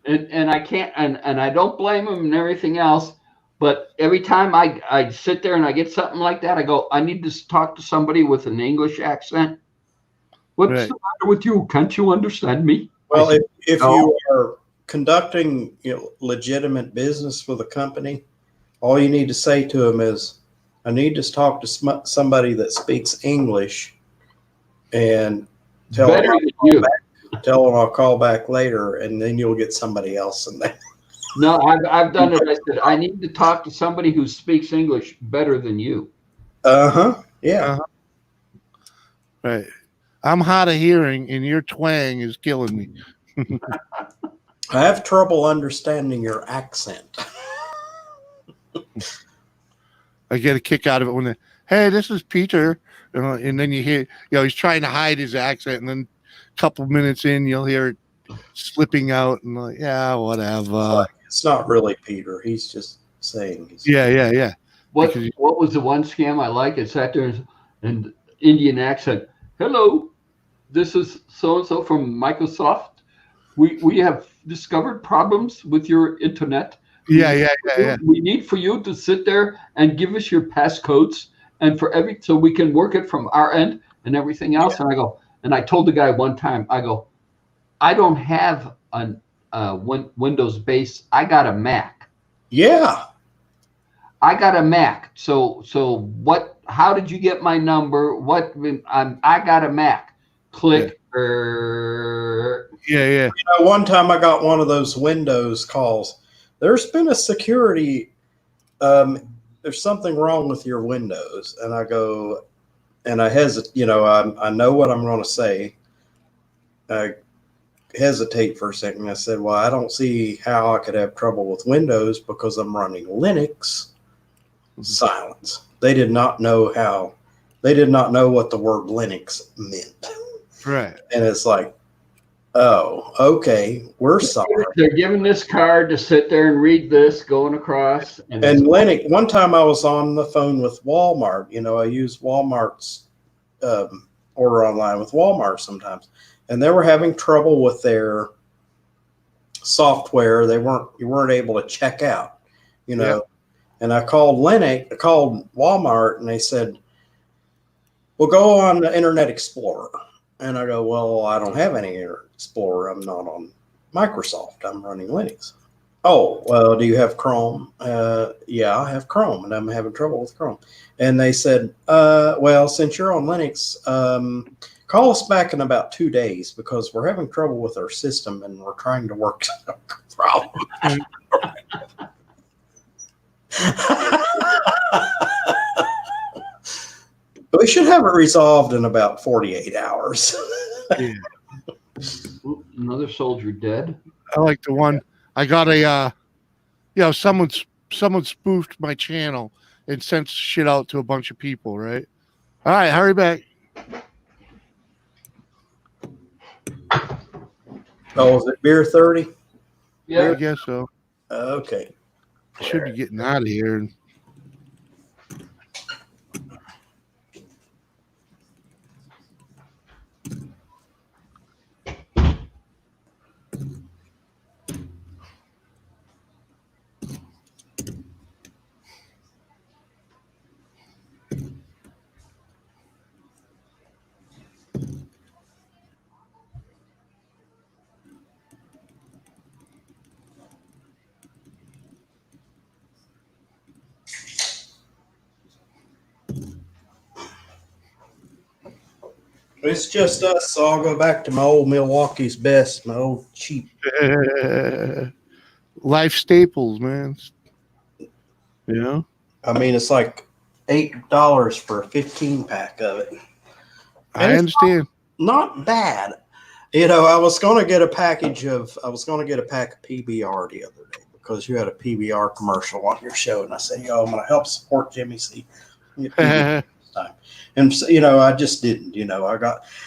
and I can't and I don't blame them and everything else. But every time I sit there and I get something like that, I go, I need to talk to somebody with an English accent. What's Right. the matter with you? Can't you understand me? Well, I said, if no. you are conducting legitimate business with a company, all you need to say to them is, I need to talk to somebody that speaks English and tell Better them, than you. I'll call back later, and then you'll get somebody else in there. No, I've done it. I said, I need to talk to somebody who speaks English better than you. Uh-huh. Yeah. Uh-huh. Right. I'm hard of hearing, and your twang is killing me. I have trouble understanding your accent. I get a kick out of it when they, hey, this is Peter, and then you hear, he's trying to hide his accent, and then a couple minutes in, you'll hear it slipping out, and like, yeah, whatever. It's not really Peter. He's just saying. Yeah. What Because was the one scam I like? It sat there and Indian accent. Hello, this is so and so from Microsoft. We have discovered problems with your internet. Yeah. We need for you to sit there and give us your passcodes and so we can work it from our end and everything else. And I go, and I told the guy one time, I go, I don't have a Windows base. I got a Mac. Yeah. I got a Mac. So what? How did you get my number? What? I got a Mac. Click. Yeah. One time I got one of those Windows calls. There's been a security. There's something wrong with your Windows, and I go, and I hesitate. I know what I'm going to say. I hesitate for a second. I said, well, I don't see how I could have trouble with Windows because I'm running Linux. Silence. They did not know how. They did not know what the word Linux meant. Right. And it's like, oh, okay, we're sorry. They're giving this card to sit there and read this going across. And Linux. One time I was on the phone with Walmart. I use Walmart's order online with Walmart sometimes, and they were having trouble with their software. You weren't able to check out. Yep. And I called Walmart, and they said, well, go on the Internet Explorer. And I go, well, I don't have any Internet Explorer. I'm not on Microsoft. I'm running Linux. Oh, well, do you have Chrome? Yeah, I have Chrome, and I'm having trouble with Chrome. And they said, well, since you're on Linux, call us back in about 2 days because we're having trouble with our system, and we're trying to work out the problem. We should have it resolved in about 48 hours. Yeah. Another soldier dead. I like the one. I got a, someone spoofed my channel and sent shit out to a bunch of people. Right. All right, hurry back. Oh, is it beer 30? Yeah. I guess so. Okay. I should be getting out of here. It's just us, so I'll go back to my old Milwaukee's best, my old cheap. Life staples, man. You know? I mean, it's like $8 for a 15-pack of it. I understand. Not bad. You know, I was going to get a pack of PBR the other day because you had a PBR commercial on your show, and I said, I'm going to help support Jimmy C. Get PBR this time. And you know, I just didn't. You know,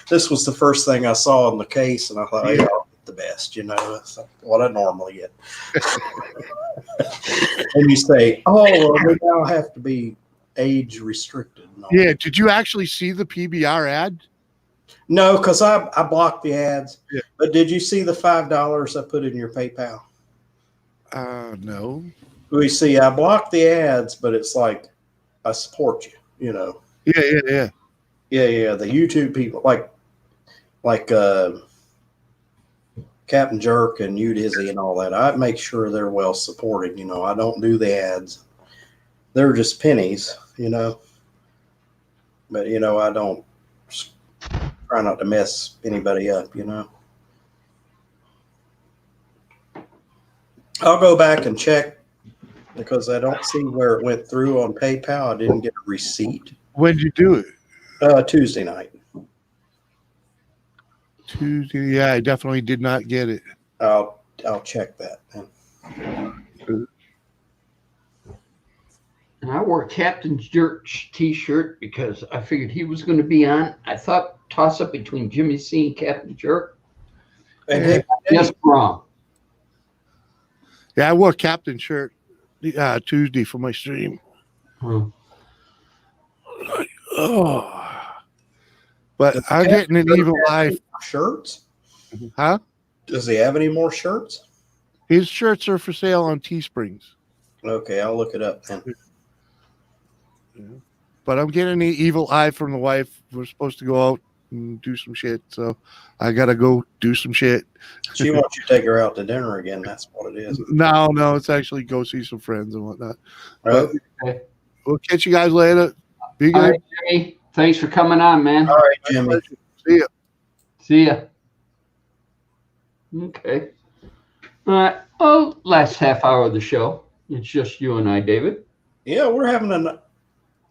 this was the first thing I saw in the case, and I thought, I'll get the best. You know, that's what I normally get. And you say, well, we now have to be age restricted. Yeah. Did you actually see the PBR ad? No, because I blocked the ads. Yeah. But did you see the $5 I put in your PayPal? No. We see, I blocked the ads, but it's like I support you. You know. Yeah. Yeah. The YouTube people, like Captain Jerk and You Dizzy and all that. I make sure they're well supported. You know, I don't do the ads. They're just pennies. You know. But you know, I don't. Try not to mess anybody up, you know. I'll go back and check because I don't see where it went through on PayPal. I didn't get a receipt. When did you do it? Tuesday night. Tuesday. Yeah, I definitely did not get it. I'll check that then. And I wore Captain Jerk's t-shirt because I figured he was going to be on. I thought toss up between Jimmy C and Captain Jerk. And hey, Yes, wrong. Yeah, I wore Captain shirt Tuesday for my stream. Oh, but I'm getting an Evil Eye. Shirts? Huh? Does he have any more shirts? His shirts are for sale on Teesprings. Okay, I'll look it up then. But I'm getting an Evil Eye from the wife. We're supposed to go out and do some shit, so I gotta go do some shit. She wants you to take her out to dinner again. That's what it is. No, it's actually go see some friends and whatnot. Right. Okay. We'll catch you guys later. Be good. All right, Jimmy. Thanks for coming on, man. All right, Jimmy. See ya. See ya. Okay. All right. Oh, last half hour of the show. It's just you and I, David. Yeah, we're having a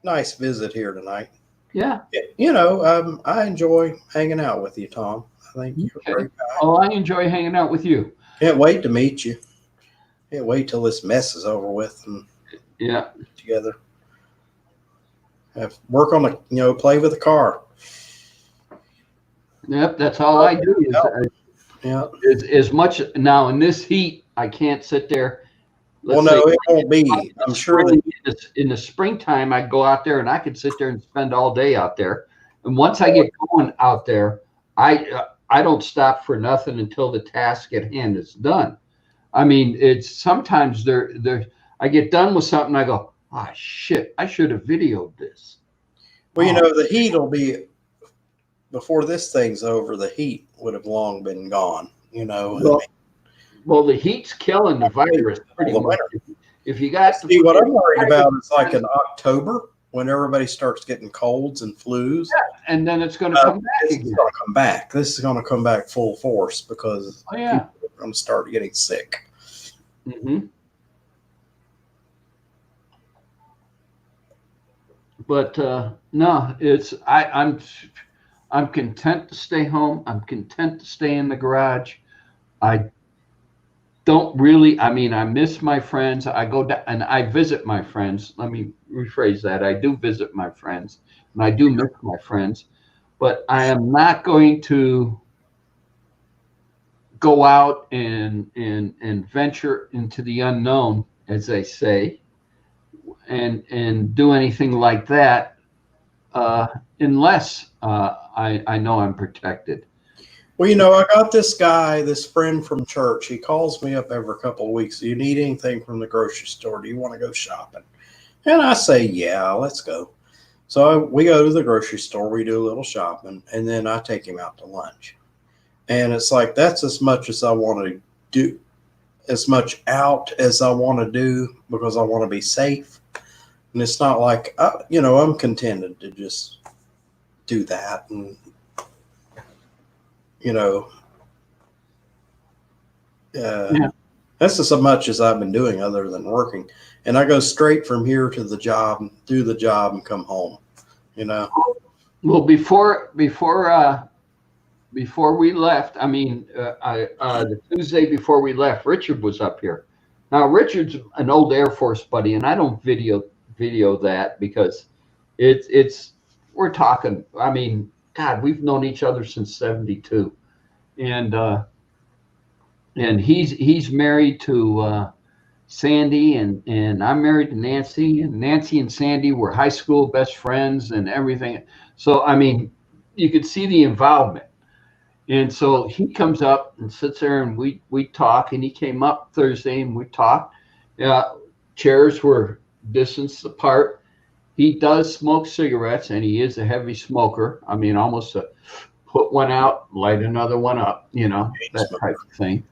nice visit here tonight. Yeah. You know, I enjoy hanging out with you, Tom. I think you're a great guy. Oh, I enjoy hanging out with you. Can't wait to meet you. Can't wait till this mess is over with and Yeah. get together. Work on play with the car. Yep. That's all I do. Yeah. As much now in this heat, I can't sit there. Well, no, it won't be. I'm sure that in the springtime, I go out there and I could sit there and spend all day out there. And once I get going out there, I don't stop for nothing until the task at hand is done. I mean, it's sometimes I get done with something, I go, shit, I should have videoed this. Well, you know, the heat will be before this thing's over. The heat would have long been gone. You know. Well, the heat's killing the virus pretty much. If you got see, what I'm worried about is like in October when everybody starts getting colds and flus. Yeah, and then it's going to come back again. It's going to come back. This is going to come back full force because people are going to start getting sick. Mm-hmm. But no, I'm content to stay home. I'm content to stay in the garage. I don't really, I miss my friends. I go down and I visit my friends. Let me rephrase that. I do visit my friends and I do miss my friends, but I am not going to go out and venture into the unknown, as they say, and do anything like that unless I know I'm protected. Well, you know, I got this friend from church. He calls me up every couple of weeks. Do you need anything from the grocery store? Do you want to go shopping? And I say, yeah, let's go. So we go to the grocery store. We do a little shopping, and then I take him out to lunch. And it's like that's as much as I want to do, as much out as I want to do because I want to be safe. And it's not like, I'm contented to just do that and you know, Yeah. that's as much as I've been doing other than working. And I go straight from here to the job, do the job, and come home. You know. Well, before we left, I mean, the Tuesday before we left, Richard was up here. Now, Richard's an old Air Force buddy, and I don't video that because it's we're talking. I mean, God, we've known each other since '72, and he's married to Sandy, and I'm married to Nancy, and Nancy and Sandy were high school best friends and everything. So, I mean, you could see the involvement. And so he comes up and sits there and we talk. And he came up Thursday and we talked. Chairs were distance apart. He does smoke cigarettes and he is a heavy smoker. I mean, almost put one out, light another one up, that type of thing.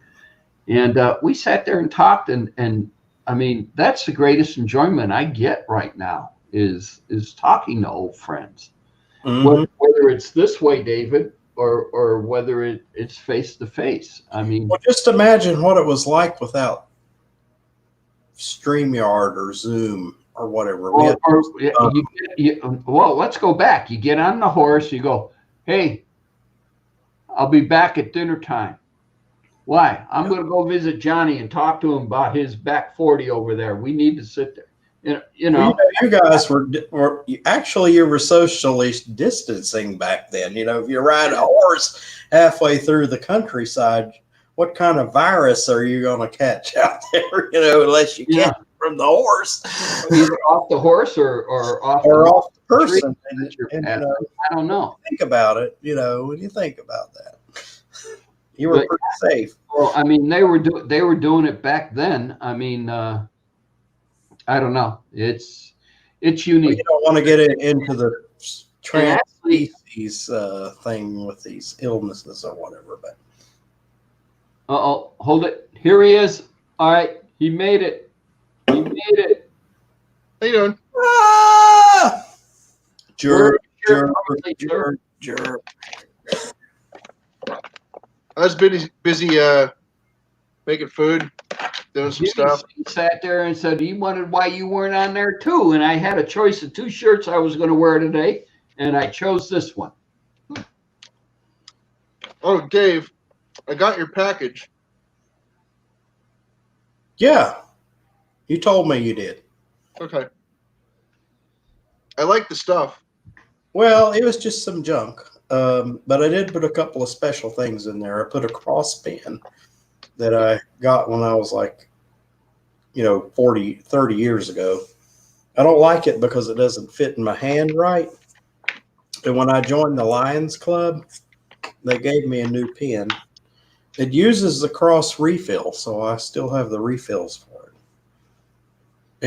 And we sat there and talked. And I mean, that's the greatest enjoyment I get right now is talking to old friends. Mm-hmm. Whether it's this way, David, or whether it's face to face. I mean, well, just imagine what it was like without StreamYard or Zoom or whatever. Well, let's go back. You get on the horse, you go, hey, I'll be back at dinner time. Why? I'm going to go visit Johnny and talk to him about his back 40 over there. We need to sit there. You guys were actually, you were socially distancing back then. If you ride a horse halfway through the countryside, what kind of virus are you going to catch out there? Unless you catch it from the horse, either off the horse or off the person. I don't know. Think about it. When you think about that, you were pretty safe. Well, I mean, they were doing it back then. I mean. I don't know. It's unique. Well, you don't want to get into the trans-species thing with these illnesses or whatever. But hold it. Here he is. All right, he made it. How you doing? Jerk. I was busy making food. Doing some stuff. He sat there and said he wondered why you weren't on there too. And I had a choice of 2 shirts I was going to wear today, and I chose this one. Oh, Dave, I got your package. Yeah, you told me you did. Okay. I like the stuff. Well, it was just some junk, but I did put a couple of special things in there. I put a cross pen that I got when I was 30 years ago. I don't like it because it doesn't fit in my hand right. And when I joined the Lions Club, they gave me a new pen. It uses the cross refill, so I still have the refills for it.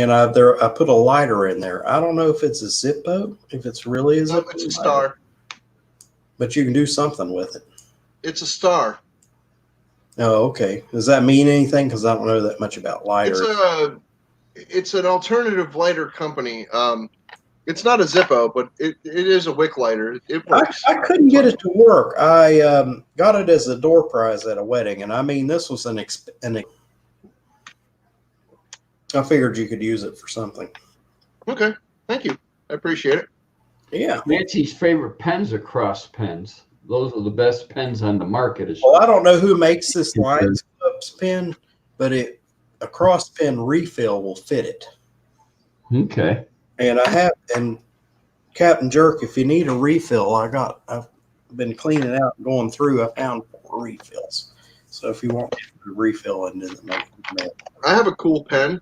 And I put a lighter in there. I don't know if it's a Zippo, if it's really a Zippo. It's a star. But you can do something with it. It's a star. Oh, okay. Does that mean anything? Because I don't know that much about lighters. It's an alternative lighter company. It's not a Zippo, but it is a wick lighter. It works. I couldn't get it to work. I got it as a door prize at a wedding, and I mean this was I figured you could use it for something. Okay, thank you. I appreciate it. Yeah. Nancy's favorite pens are cross pens. Those are the best pens on the market. Well, I don't know who makes this Lions Club's pen, but a cross pen refill will fit it. Okay. And Captain Jerk, if you need a refill, I've been cleaning out and going through. I found 4 refills. So if you want to refill into the mail. I have a cool pen.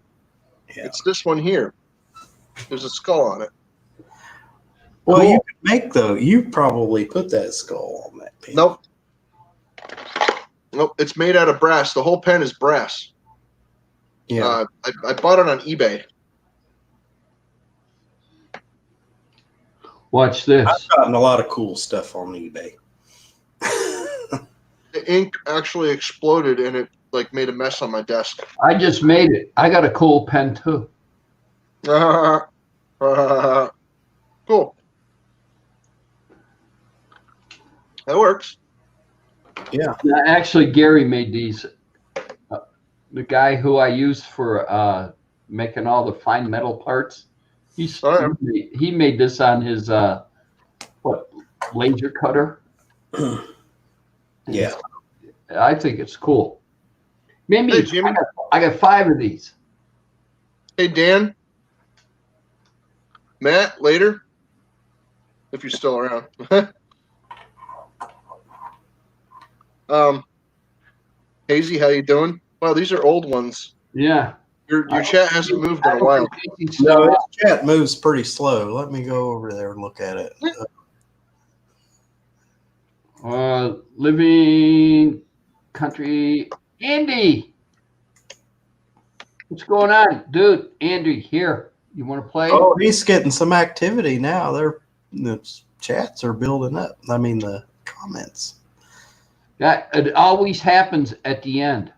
Yeah. It's this one here. There's a skull on it. Well, cool. You probably put that skull on that pen. Nope. It's made out of brass. The whole pen is brass. Yeah. I bought it on eBay. Watch this. I've gotten a lot of cool stuff on eBay. The ink actually exploded and it made a mess on my desk. I just made it. I got a cool pen too. Cool. That works. Yeah. Actually, Gary made these. The guy who I used for making all the fine metal parts, All right. he made this on his laser cutter. Yeah. I think it's cool. Maybe Hey, Jimmy. I got 5 of these. Hey, Dan. Matt, later. If you're still around. Hazy, how you doing? Wow, these are old ones. Yeah. Your chat hasn't moved in a while. No, this chat moves pretty slow. Let me go over there and look at it. Living country, Andy. What's going on, dude? Andy, here. You want to play? Oh, he's getting some activity now. The chats are building up. I mean, the comments. It always happens at the end.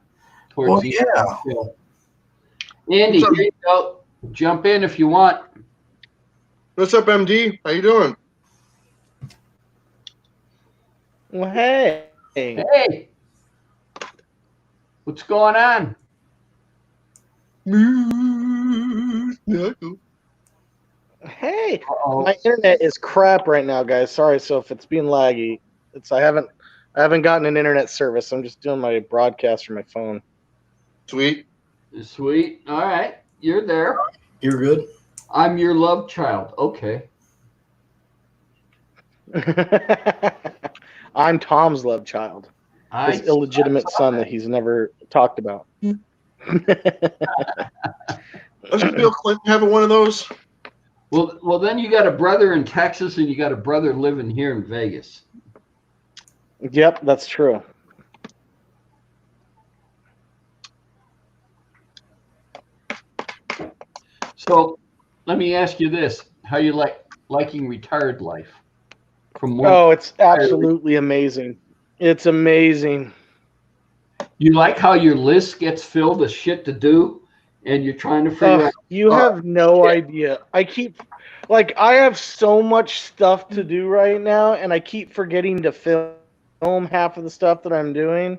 Well, the yeah. end. Andy, What's up? here you go. Jump in if you want. What's up, MD? How you doing? Well, hey. Hey. What's going on? Hey. Uh-oh. My internet is crap right now, guys. Sorry, so if it's being laggy, I haven't gotten an internet service. I'm just doing my broadcast from my phone. Sweet. Sweet. All right. You're there. You're good. I'm your love child. Okay. I'm Tom's love child. His illegitimate son that he's never talked about. Doesn't Bill Clinton have one of those? Well, then you got a brother in Texas and you got a brother living here in Vegas. Yep, that's true. So let me ask you this: how you liking retired life? From one, Oh, it's absolutely amazing. It's amazing. you like how your list gets filled with shit to do, and you're trying to figure out. You have no idea. I have so much stuff to do right now, and I keep forgetting to film half of the stuff that I'm doing.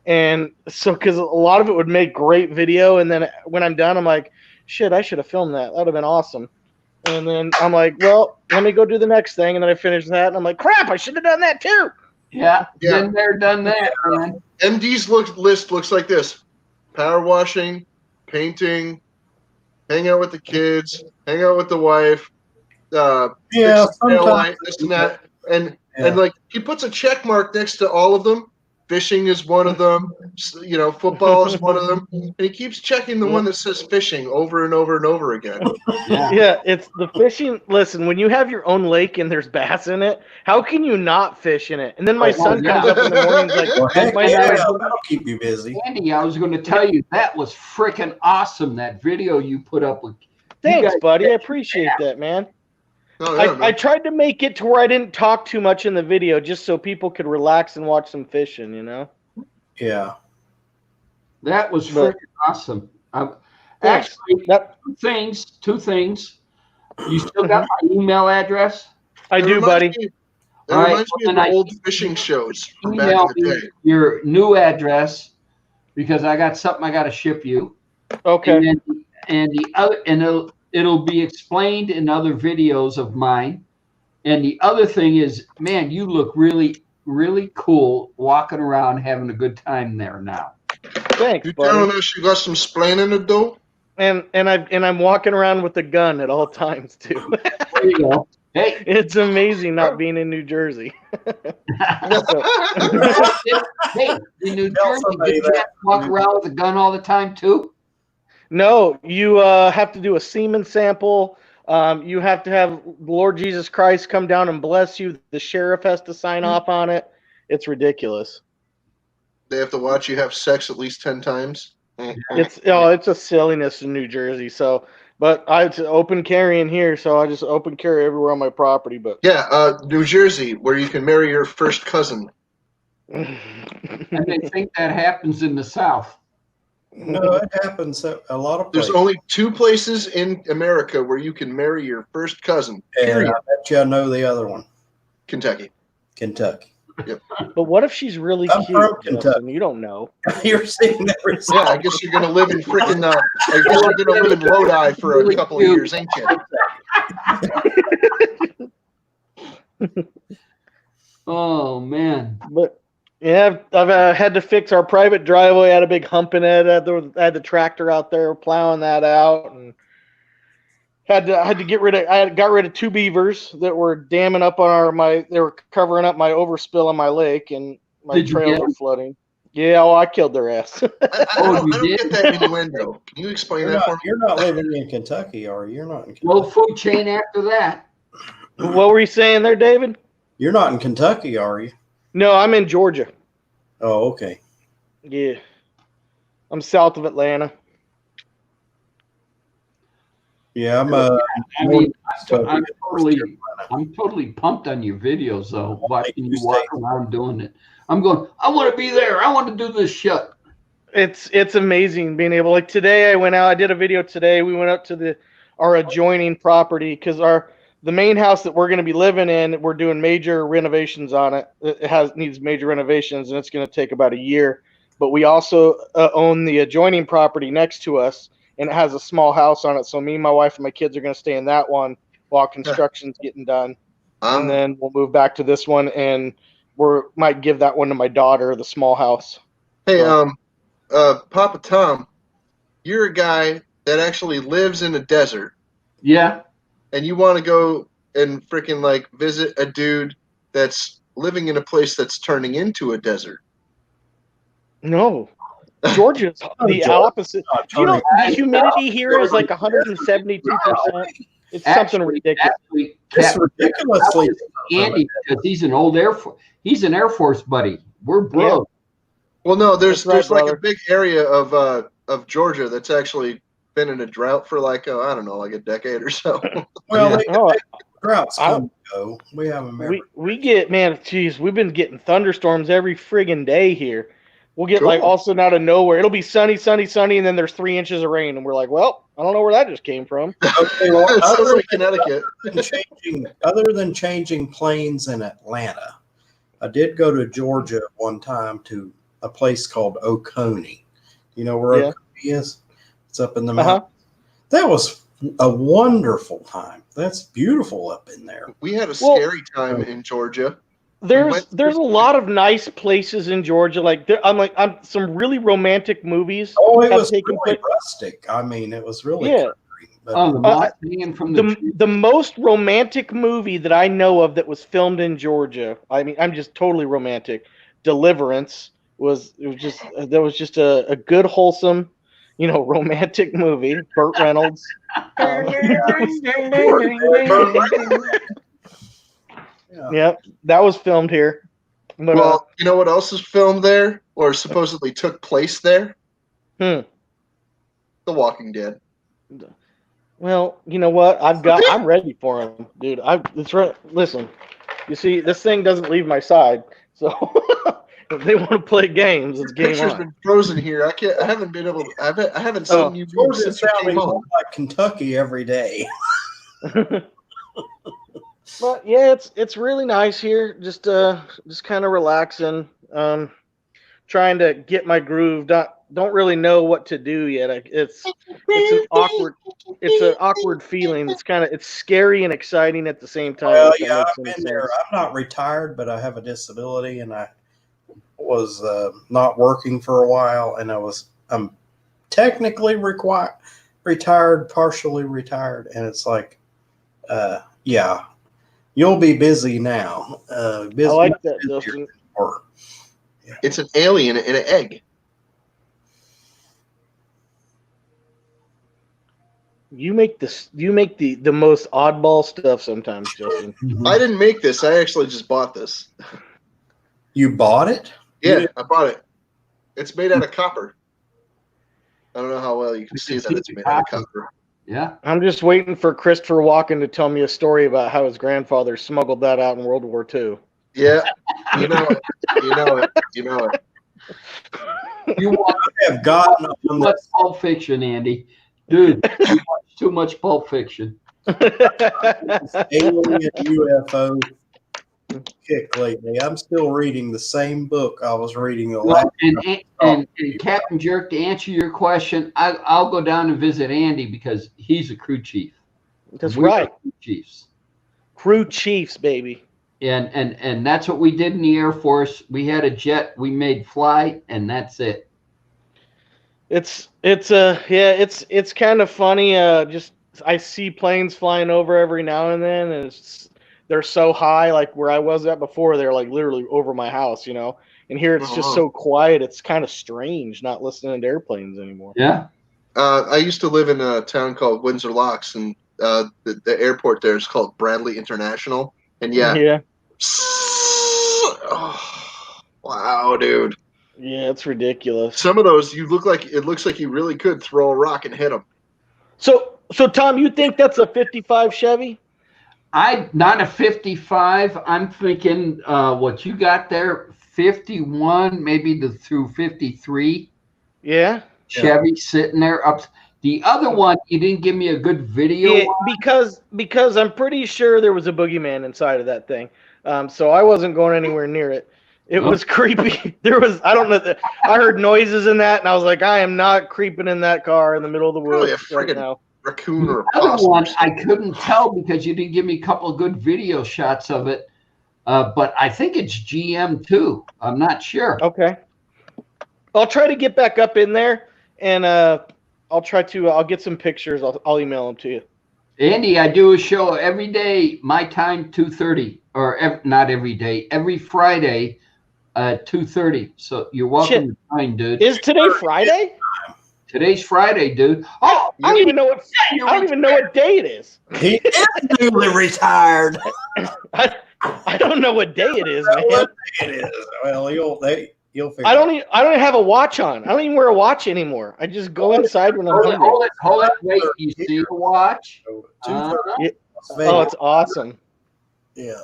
And so, because a lot of it would make great video, and then when I'm done, I'm like, shit, I should have filmed that. That would have been awesome. And then I'm like, well, let me go do the next thing. And then I finish that, and I'm like, crap, I should have done that too. Yeah, Yeah. been there, done that, man. MD's list looks like this: power washing, painting, hang out with the kids, hang out with the wife, Yeah, fix the tail sometimes. light, this and that, and like he puts a check mark next to all of them. Fishing is one of them. Football is one of them, and he keeps checking the one that says fishing over and over and over again. Yeah. Yeah, it's the fishing. Listen, when you have your own lake and there's bass in it, how can you not fish in it? And then my son yeah. comes up in the morning, he's Well, like, heck my yeah, son- that'll keep you busy. Andy, I was going to tell you that was freaking awesome. That video you put up with. thanks, guys- buddy. I appreciate that, man. Oh, yeah, I man. tried to make it to where I didn't talk too much in the video just so people could relax and watch some fishing, you know? Yeah. That was But- freaking awesome. Thanks. Actually, That, two things. You still got my email address? I That do, reminds buddy. me- That All right, reminds me well, of then the old fishing shows from back Email in the me day. your new address because I got something I got to ship you. Okay. And the other, and it'll be explained in other videos of mine. And the other thing is, man, you look really, really cool walking around having a good time there now. Thanks, You telling buddy. us you got some splaining to do? And I'm walking around with a gun at all times too. There you go. Hey, It's amazing not being in New Jersey. hey, in New Tell Jersey, somebody did you that. have to walk around with a gun all the time too? No, you have to do a semen sample. You have to have Lord Jesus Christ come down and bless you. The sheriff has to sign off on it. It's ridiculous. They have to watch you have sex at least 10 times. It's a silliness in New Jersey. So, but it's open carrying here, so I just open carry everywhere on my property. But Yeah, New Jersey, where you can marry your first cousin. And they think that happens in the South. No, it happens at a lot of There's places. only 2 places in America where you can marry your first cousin. And Period. I bet you I know the other one. Kentucky. Kentucky. But what if she's really I'm cute, from Justin? Kentucky. You don't know. You're seeing that Yeah, result. I guess you're gonna live in freaking. I guess you're gonna live in Lodi for a couple of years, ain't you? Oh man. But yeah, I've had to fix our private driveway. I had a big hump in it. I had the tractor out there plowing that out, and had to get rid of. I got rid of 2 beavers that were damming up on They were covering up my overspill on my lake, and my Did you trails get were 'em? flooding. Yeah, well, I killed their ass. I Oh, you don't did? get that innuendo. Can you explain You're that for not, me? you're not living in Kentucky, are you? You're not in No Kentucky. food chain after that. What were you saying there, David? You're not in Kentucky, are you? No, I'm in Georgia. Oh, okay. Yeah, I'm south of Atlanta. Yeah, I'm I mean, So- I'm totally pumped on your videos though, watching you you walk around doing it. I'm going, I want to be there. I want to do this shit. It's amazing being able, like, today I went out, I did a video today. We went up to our adjoining property because the main house that we're going to be living in, we're doing major renovations on it. It needs major renovations, and it's going to take about a year. But we also own the adjoining property next to us, and it has a small house on it. So me, my wife, and my kids are going to stay in that one while construction's getting done, and then we'll move back to this one, and might give that one to my daughter, the small house. Hey, Papa Tom, you're a guy that actually lives in a desert, Yeah. and you want to go and freaking like visit a dude that's living in a place that's turning into a desert. No, Georgia's the Georgia. opposite. Do you know the humidity here is like 172%? It's something ridiculous. Actually, It's Cap- ridiculously. Andy, because he's an old he's an Air Force buddy. We're bros. Well, no, there's That's right, like brother. a big area of Georgia that's actually been in a drought for like I don't know, like a decade or so. Well, Yeah. they, Oh, droughts come and go. We have them. we get, man, geez, we've been getting thunderstorms every friggin' day here. We'll get like Cool. all of a sudden out of nowhere. It'll be sunny, sunny, sunny, and then there's 3 inches of rain, and we're like, well, I don't know where that just came from. Okay, well, It sounds like Connecticut. other than changing planes in Atlanta, I did go to Georgia one time to a place called Oconee. You know where Yeah. Oconee is? It's up in the Uh-huh. mountains. That was a wonderful time. That's beautiful up in there. We had a Well- scary time in Georgia. There's a lot of nice places in Georgia. Like I'm some really romantic movies. Oh, it have was taken really place. rustic. I mean, it was really Yeah. country, but Oh, the moth hanging from the tree. The most romantic movie that I know of that was filmed in Georgia. I mean, I'm just totally romantic. Deliverance was just a good wholesome, romantic movie. Burt Reynolds. yeah. Yep, that was filmed here. But Well, you know what else is filmed there or supposedly took place there? Hmm. The Walking Dead. well, you know what? I'm ready for him, dude. That's right. Listen, you see, this thing doesn't leave my side, so if they want to play games, it's game Picture's on. been frozen here. I haven't been able. I haven't seen Oh. you Georgia since you sounding came home. like Kentucky every day. But yeah, it's really nice here. Just kind of relaxing. Trying to get my groove. Don't really know what to do yet. It's an awkward feeling. It's scary and exciting at the same time. Well, if that yeah, makes I've any been there. sense. I'm not retired, but I have a disability, and I was not working for a while, and I'm technically retired, partially retired, and it's like, yeah, you'll be busy now. Busy I like that, busier Justin. or- It's an alien in an egg. You make the most oddball stuff sometimes, Justin. I didn't make this. I actually just bought this. You bought it? Yeah, I bought it. It's made out of copper. I don't know how well you can see that it's made out of copper. Yeah. I'm just waiting for Christopher Walken to tell me a story about how his grandfather smuggled that out in World War II. Yeah, you know it. You know it. You know it. You watch I have gotten on too much this. Pulp Fiction, Andy. Dude, you watch too much Pulp Fiction. Alien UFO kick lately. I'm still reading the same book I was reading the Well, last. and Captain Jerk, to answer your question, I'll go down and visit Andy because he's a crew chief. That's We are right. crew chiefs. Crew chiefs, baby. And that's what we did in the Air Force. We had a jet we made fly, and that's it. It's kind of funny. Just I see planes flying over every now and then, and they're so high, like where I was at before. They're like literally over my house, And here it's just so quiet. It's kind of strange not listening to airplanes anymore. Yeah. I used to live in a town called Windsor Locks, and the airport there is called Bradley International. And Yeah. Oh, wow, dude. Yeah, it's ridiculous. Some of those it looks like you really could throw a rock and hit them. So Tom, you think that's a 55 Chevy? Not a 55. I'm thinking what you got there, 51, maybe through 53. Yeah. Chevy sitting there up. The other one, you didn't give me a good video. Yeah, because I'm pretty sure there was a boogeyman inside of that thing. So I wasn't going anywhere near it. It was creepy. I don't know. I heard noises in that, and I was like, I am not creeping in that car in the middle of the woods right now. Raccoon or the other one, I couldn't tell because you didn't give me a couple of good video shots of it. But I think it's GM too. I'm not sure. Okay. I'll try to get back up in there, and I'll get some pictures. I'll email them to you. Andy, I do a show every day, my time, 2:30, or not every day, every Friday, 2:30. So you're welcome to join, dude. Is today Friday? Today's Friday, dude. Oh, I don't even know what day it is. He is newly retired. I don't know what day it is, man. What it is. Well, you'll figure. I don't even have a watch on. I don't even wear a watch anymore. I just go inside when I'm hungry. Hold it. Wait, you see the watch? Oh, it's awesome. Yeah.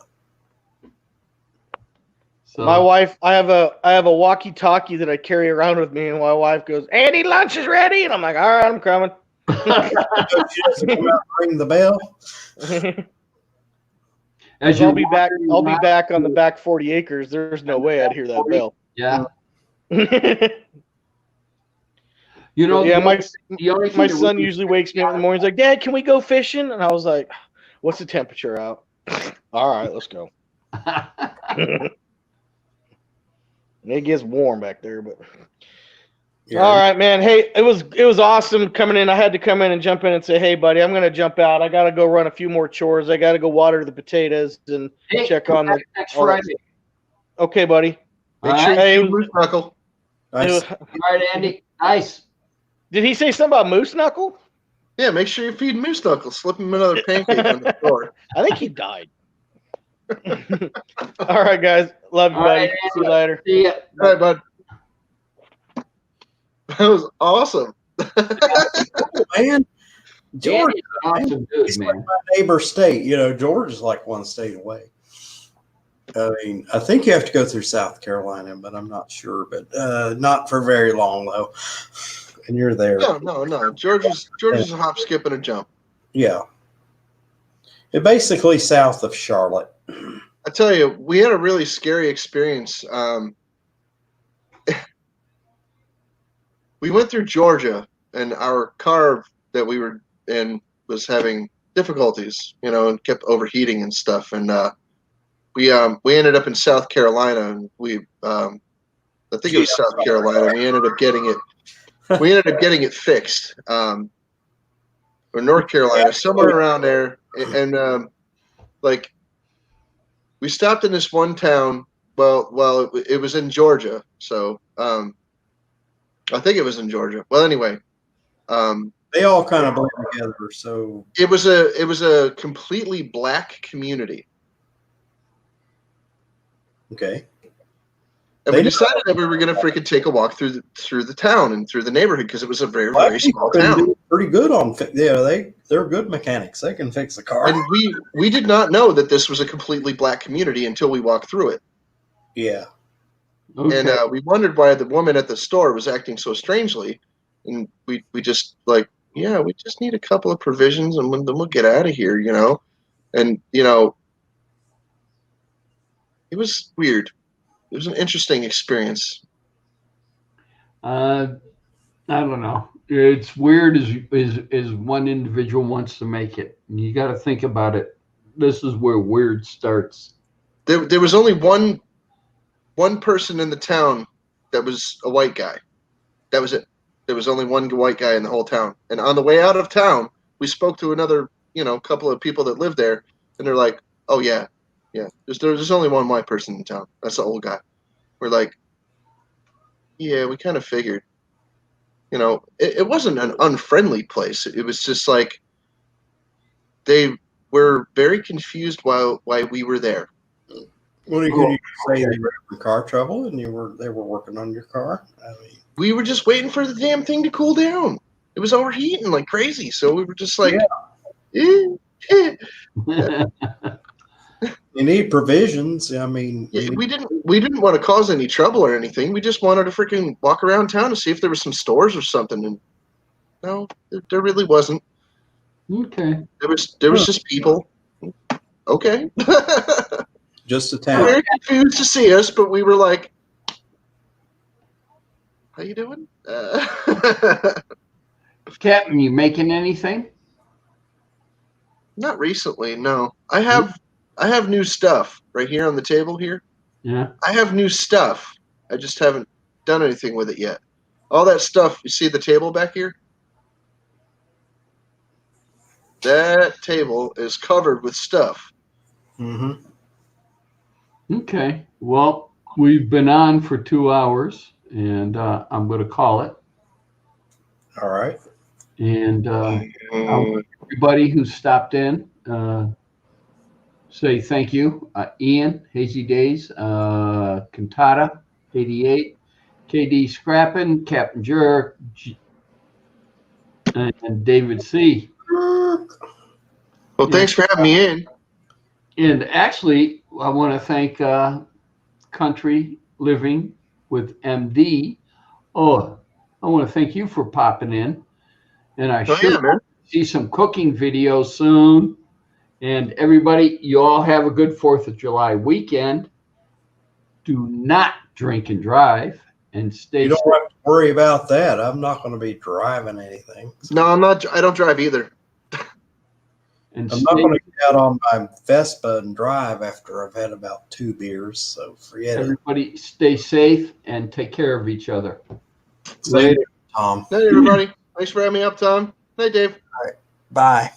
So, My wife, I have a walkie-talkie that I carry around with me, and my wife goes, "Andy, lunch is ready," and I'm like, "All right, I'm coming." She doesn't come out and ring the bell. I'll be back. I'll be back on the back 40 acres. There's no way I'd hear that bell. Yeah. Yeah, my son usually wakes me up in the morning. He's like, "Dad, can we go fishing?" And I was like, "What's the temperature out?" All right, let's go. It gets warm back there, but all right, man. Hey, it was awesome coming in. I had to come in and jump in and say, "Hey, buddy, I'm gonna jump out. I gotta go run a few more chores. I gotta go water the potatoes and check on the next Friday. Okay, buddy. Make sure you moose knuckle. Nice. All right, Andy. Nice. Did he say something about moose knuckle? Yeah, make sure you feed moose knuckle. Slip him another pancake on the floor. I think he died. All right, guys. Love you, buddy. Right, see you later. See ya. All right, bud. That was awesome. Man, George, Andy's an awesome dude, he's like man. my neighbor state. George is like one state away. I mean, I think you have to go through South Carolina, but I'm not sure. But not for very long though. And you're there. No. George is a hop, skip, and a jump. Yeah. It's basically south of Charlotte. I tell you, we had a really scary experience. We went through Georgia, and our car that we were in was having difficulties, and kept overheating and stuff. And we ended up in South Carolina, and I think it was South Carolina. We ended up getting it fixed. Or North Carolina, somewhere around there, and we stopped in this one town. Well, it was in Georgia, so I think it was in Georgia. Well, anyway, They all kind of blend together. So it was a completely black community, okay. and we decided that we were going to freaking take a walk through the town and through the neighborhood because it was a very, very small town. Pretty good on they're good mechanics. They can fix the car. And we did not know that this was a completely black community until we walked through it. Yeah. Okay. And we wondered why the woman at the store was acting so strangely. And we just we just need a couple of provisions and then we'll get out of here, And, It was weird. It was an interesting experience. I don't know. It's weird as one individual wants to make it. You got to think about it. This is where weird starts. There was only one person in the town that was a white guy. That was it. There was only one white guy in the whole town. And on the way out of town, we spoke to another, couple of people that lived there, and they're like, "Oh yeah, yeah. There's only one white person in town. That's the old guy." We're like, "Yeah, we kind of figured." It wasn't an unfriendly place. It was just like they were very confused why we were there. What are you going to say? They were in car trouble, and they were working on your car. I mean, We were just waiting for the damn thing to cool down. It was overheating like crazy, so we were just like, you need provisions. I mean, we didn't want to cause any trouble or anything. We just wanted to freaking walk around town to see if there was some stores or something. And no, there really wasn't. Okay. There was just people. Okay. just a They were town. very confused to see us, but we were like, "How you doing?" Captain, you making anything? Not recently, no. I have new stuff right here on the table here. Yeah. I have new stuff. I just haven't done anything with it yet. All that stuff, you see the table back here? That table is covered with stuff. Mm-hmm. Okay. Well, we've been on for 2 hours, and I'm going to call it. All right. And everybody who stopped in, say thank you. Ian, Hazy Days, Cantata, 88, KD Scrappin, Captain Jerk, and David C. Well, thanks for having me in. And actually, I want to thank Country Living with MD. Oh, I want to thank you for popping in. And I Man. see some cooking videos soon. And everybody, you all have a good 4th of July weekend. Do not drink and drive, and stay You don't safe. have to worry about that. I'm not going to be driving anything. No, I'm not. I don't drive either. And I'm not going to get out on my Vespa and drive after I've had about 2 beers. So forget it. everybody stay safe and take care of each other. Same, Tom. Night, everybody. Thanks for having me up, Tom. Night, Dave. Bye.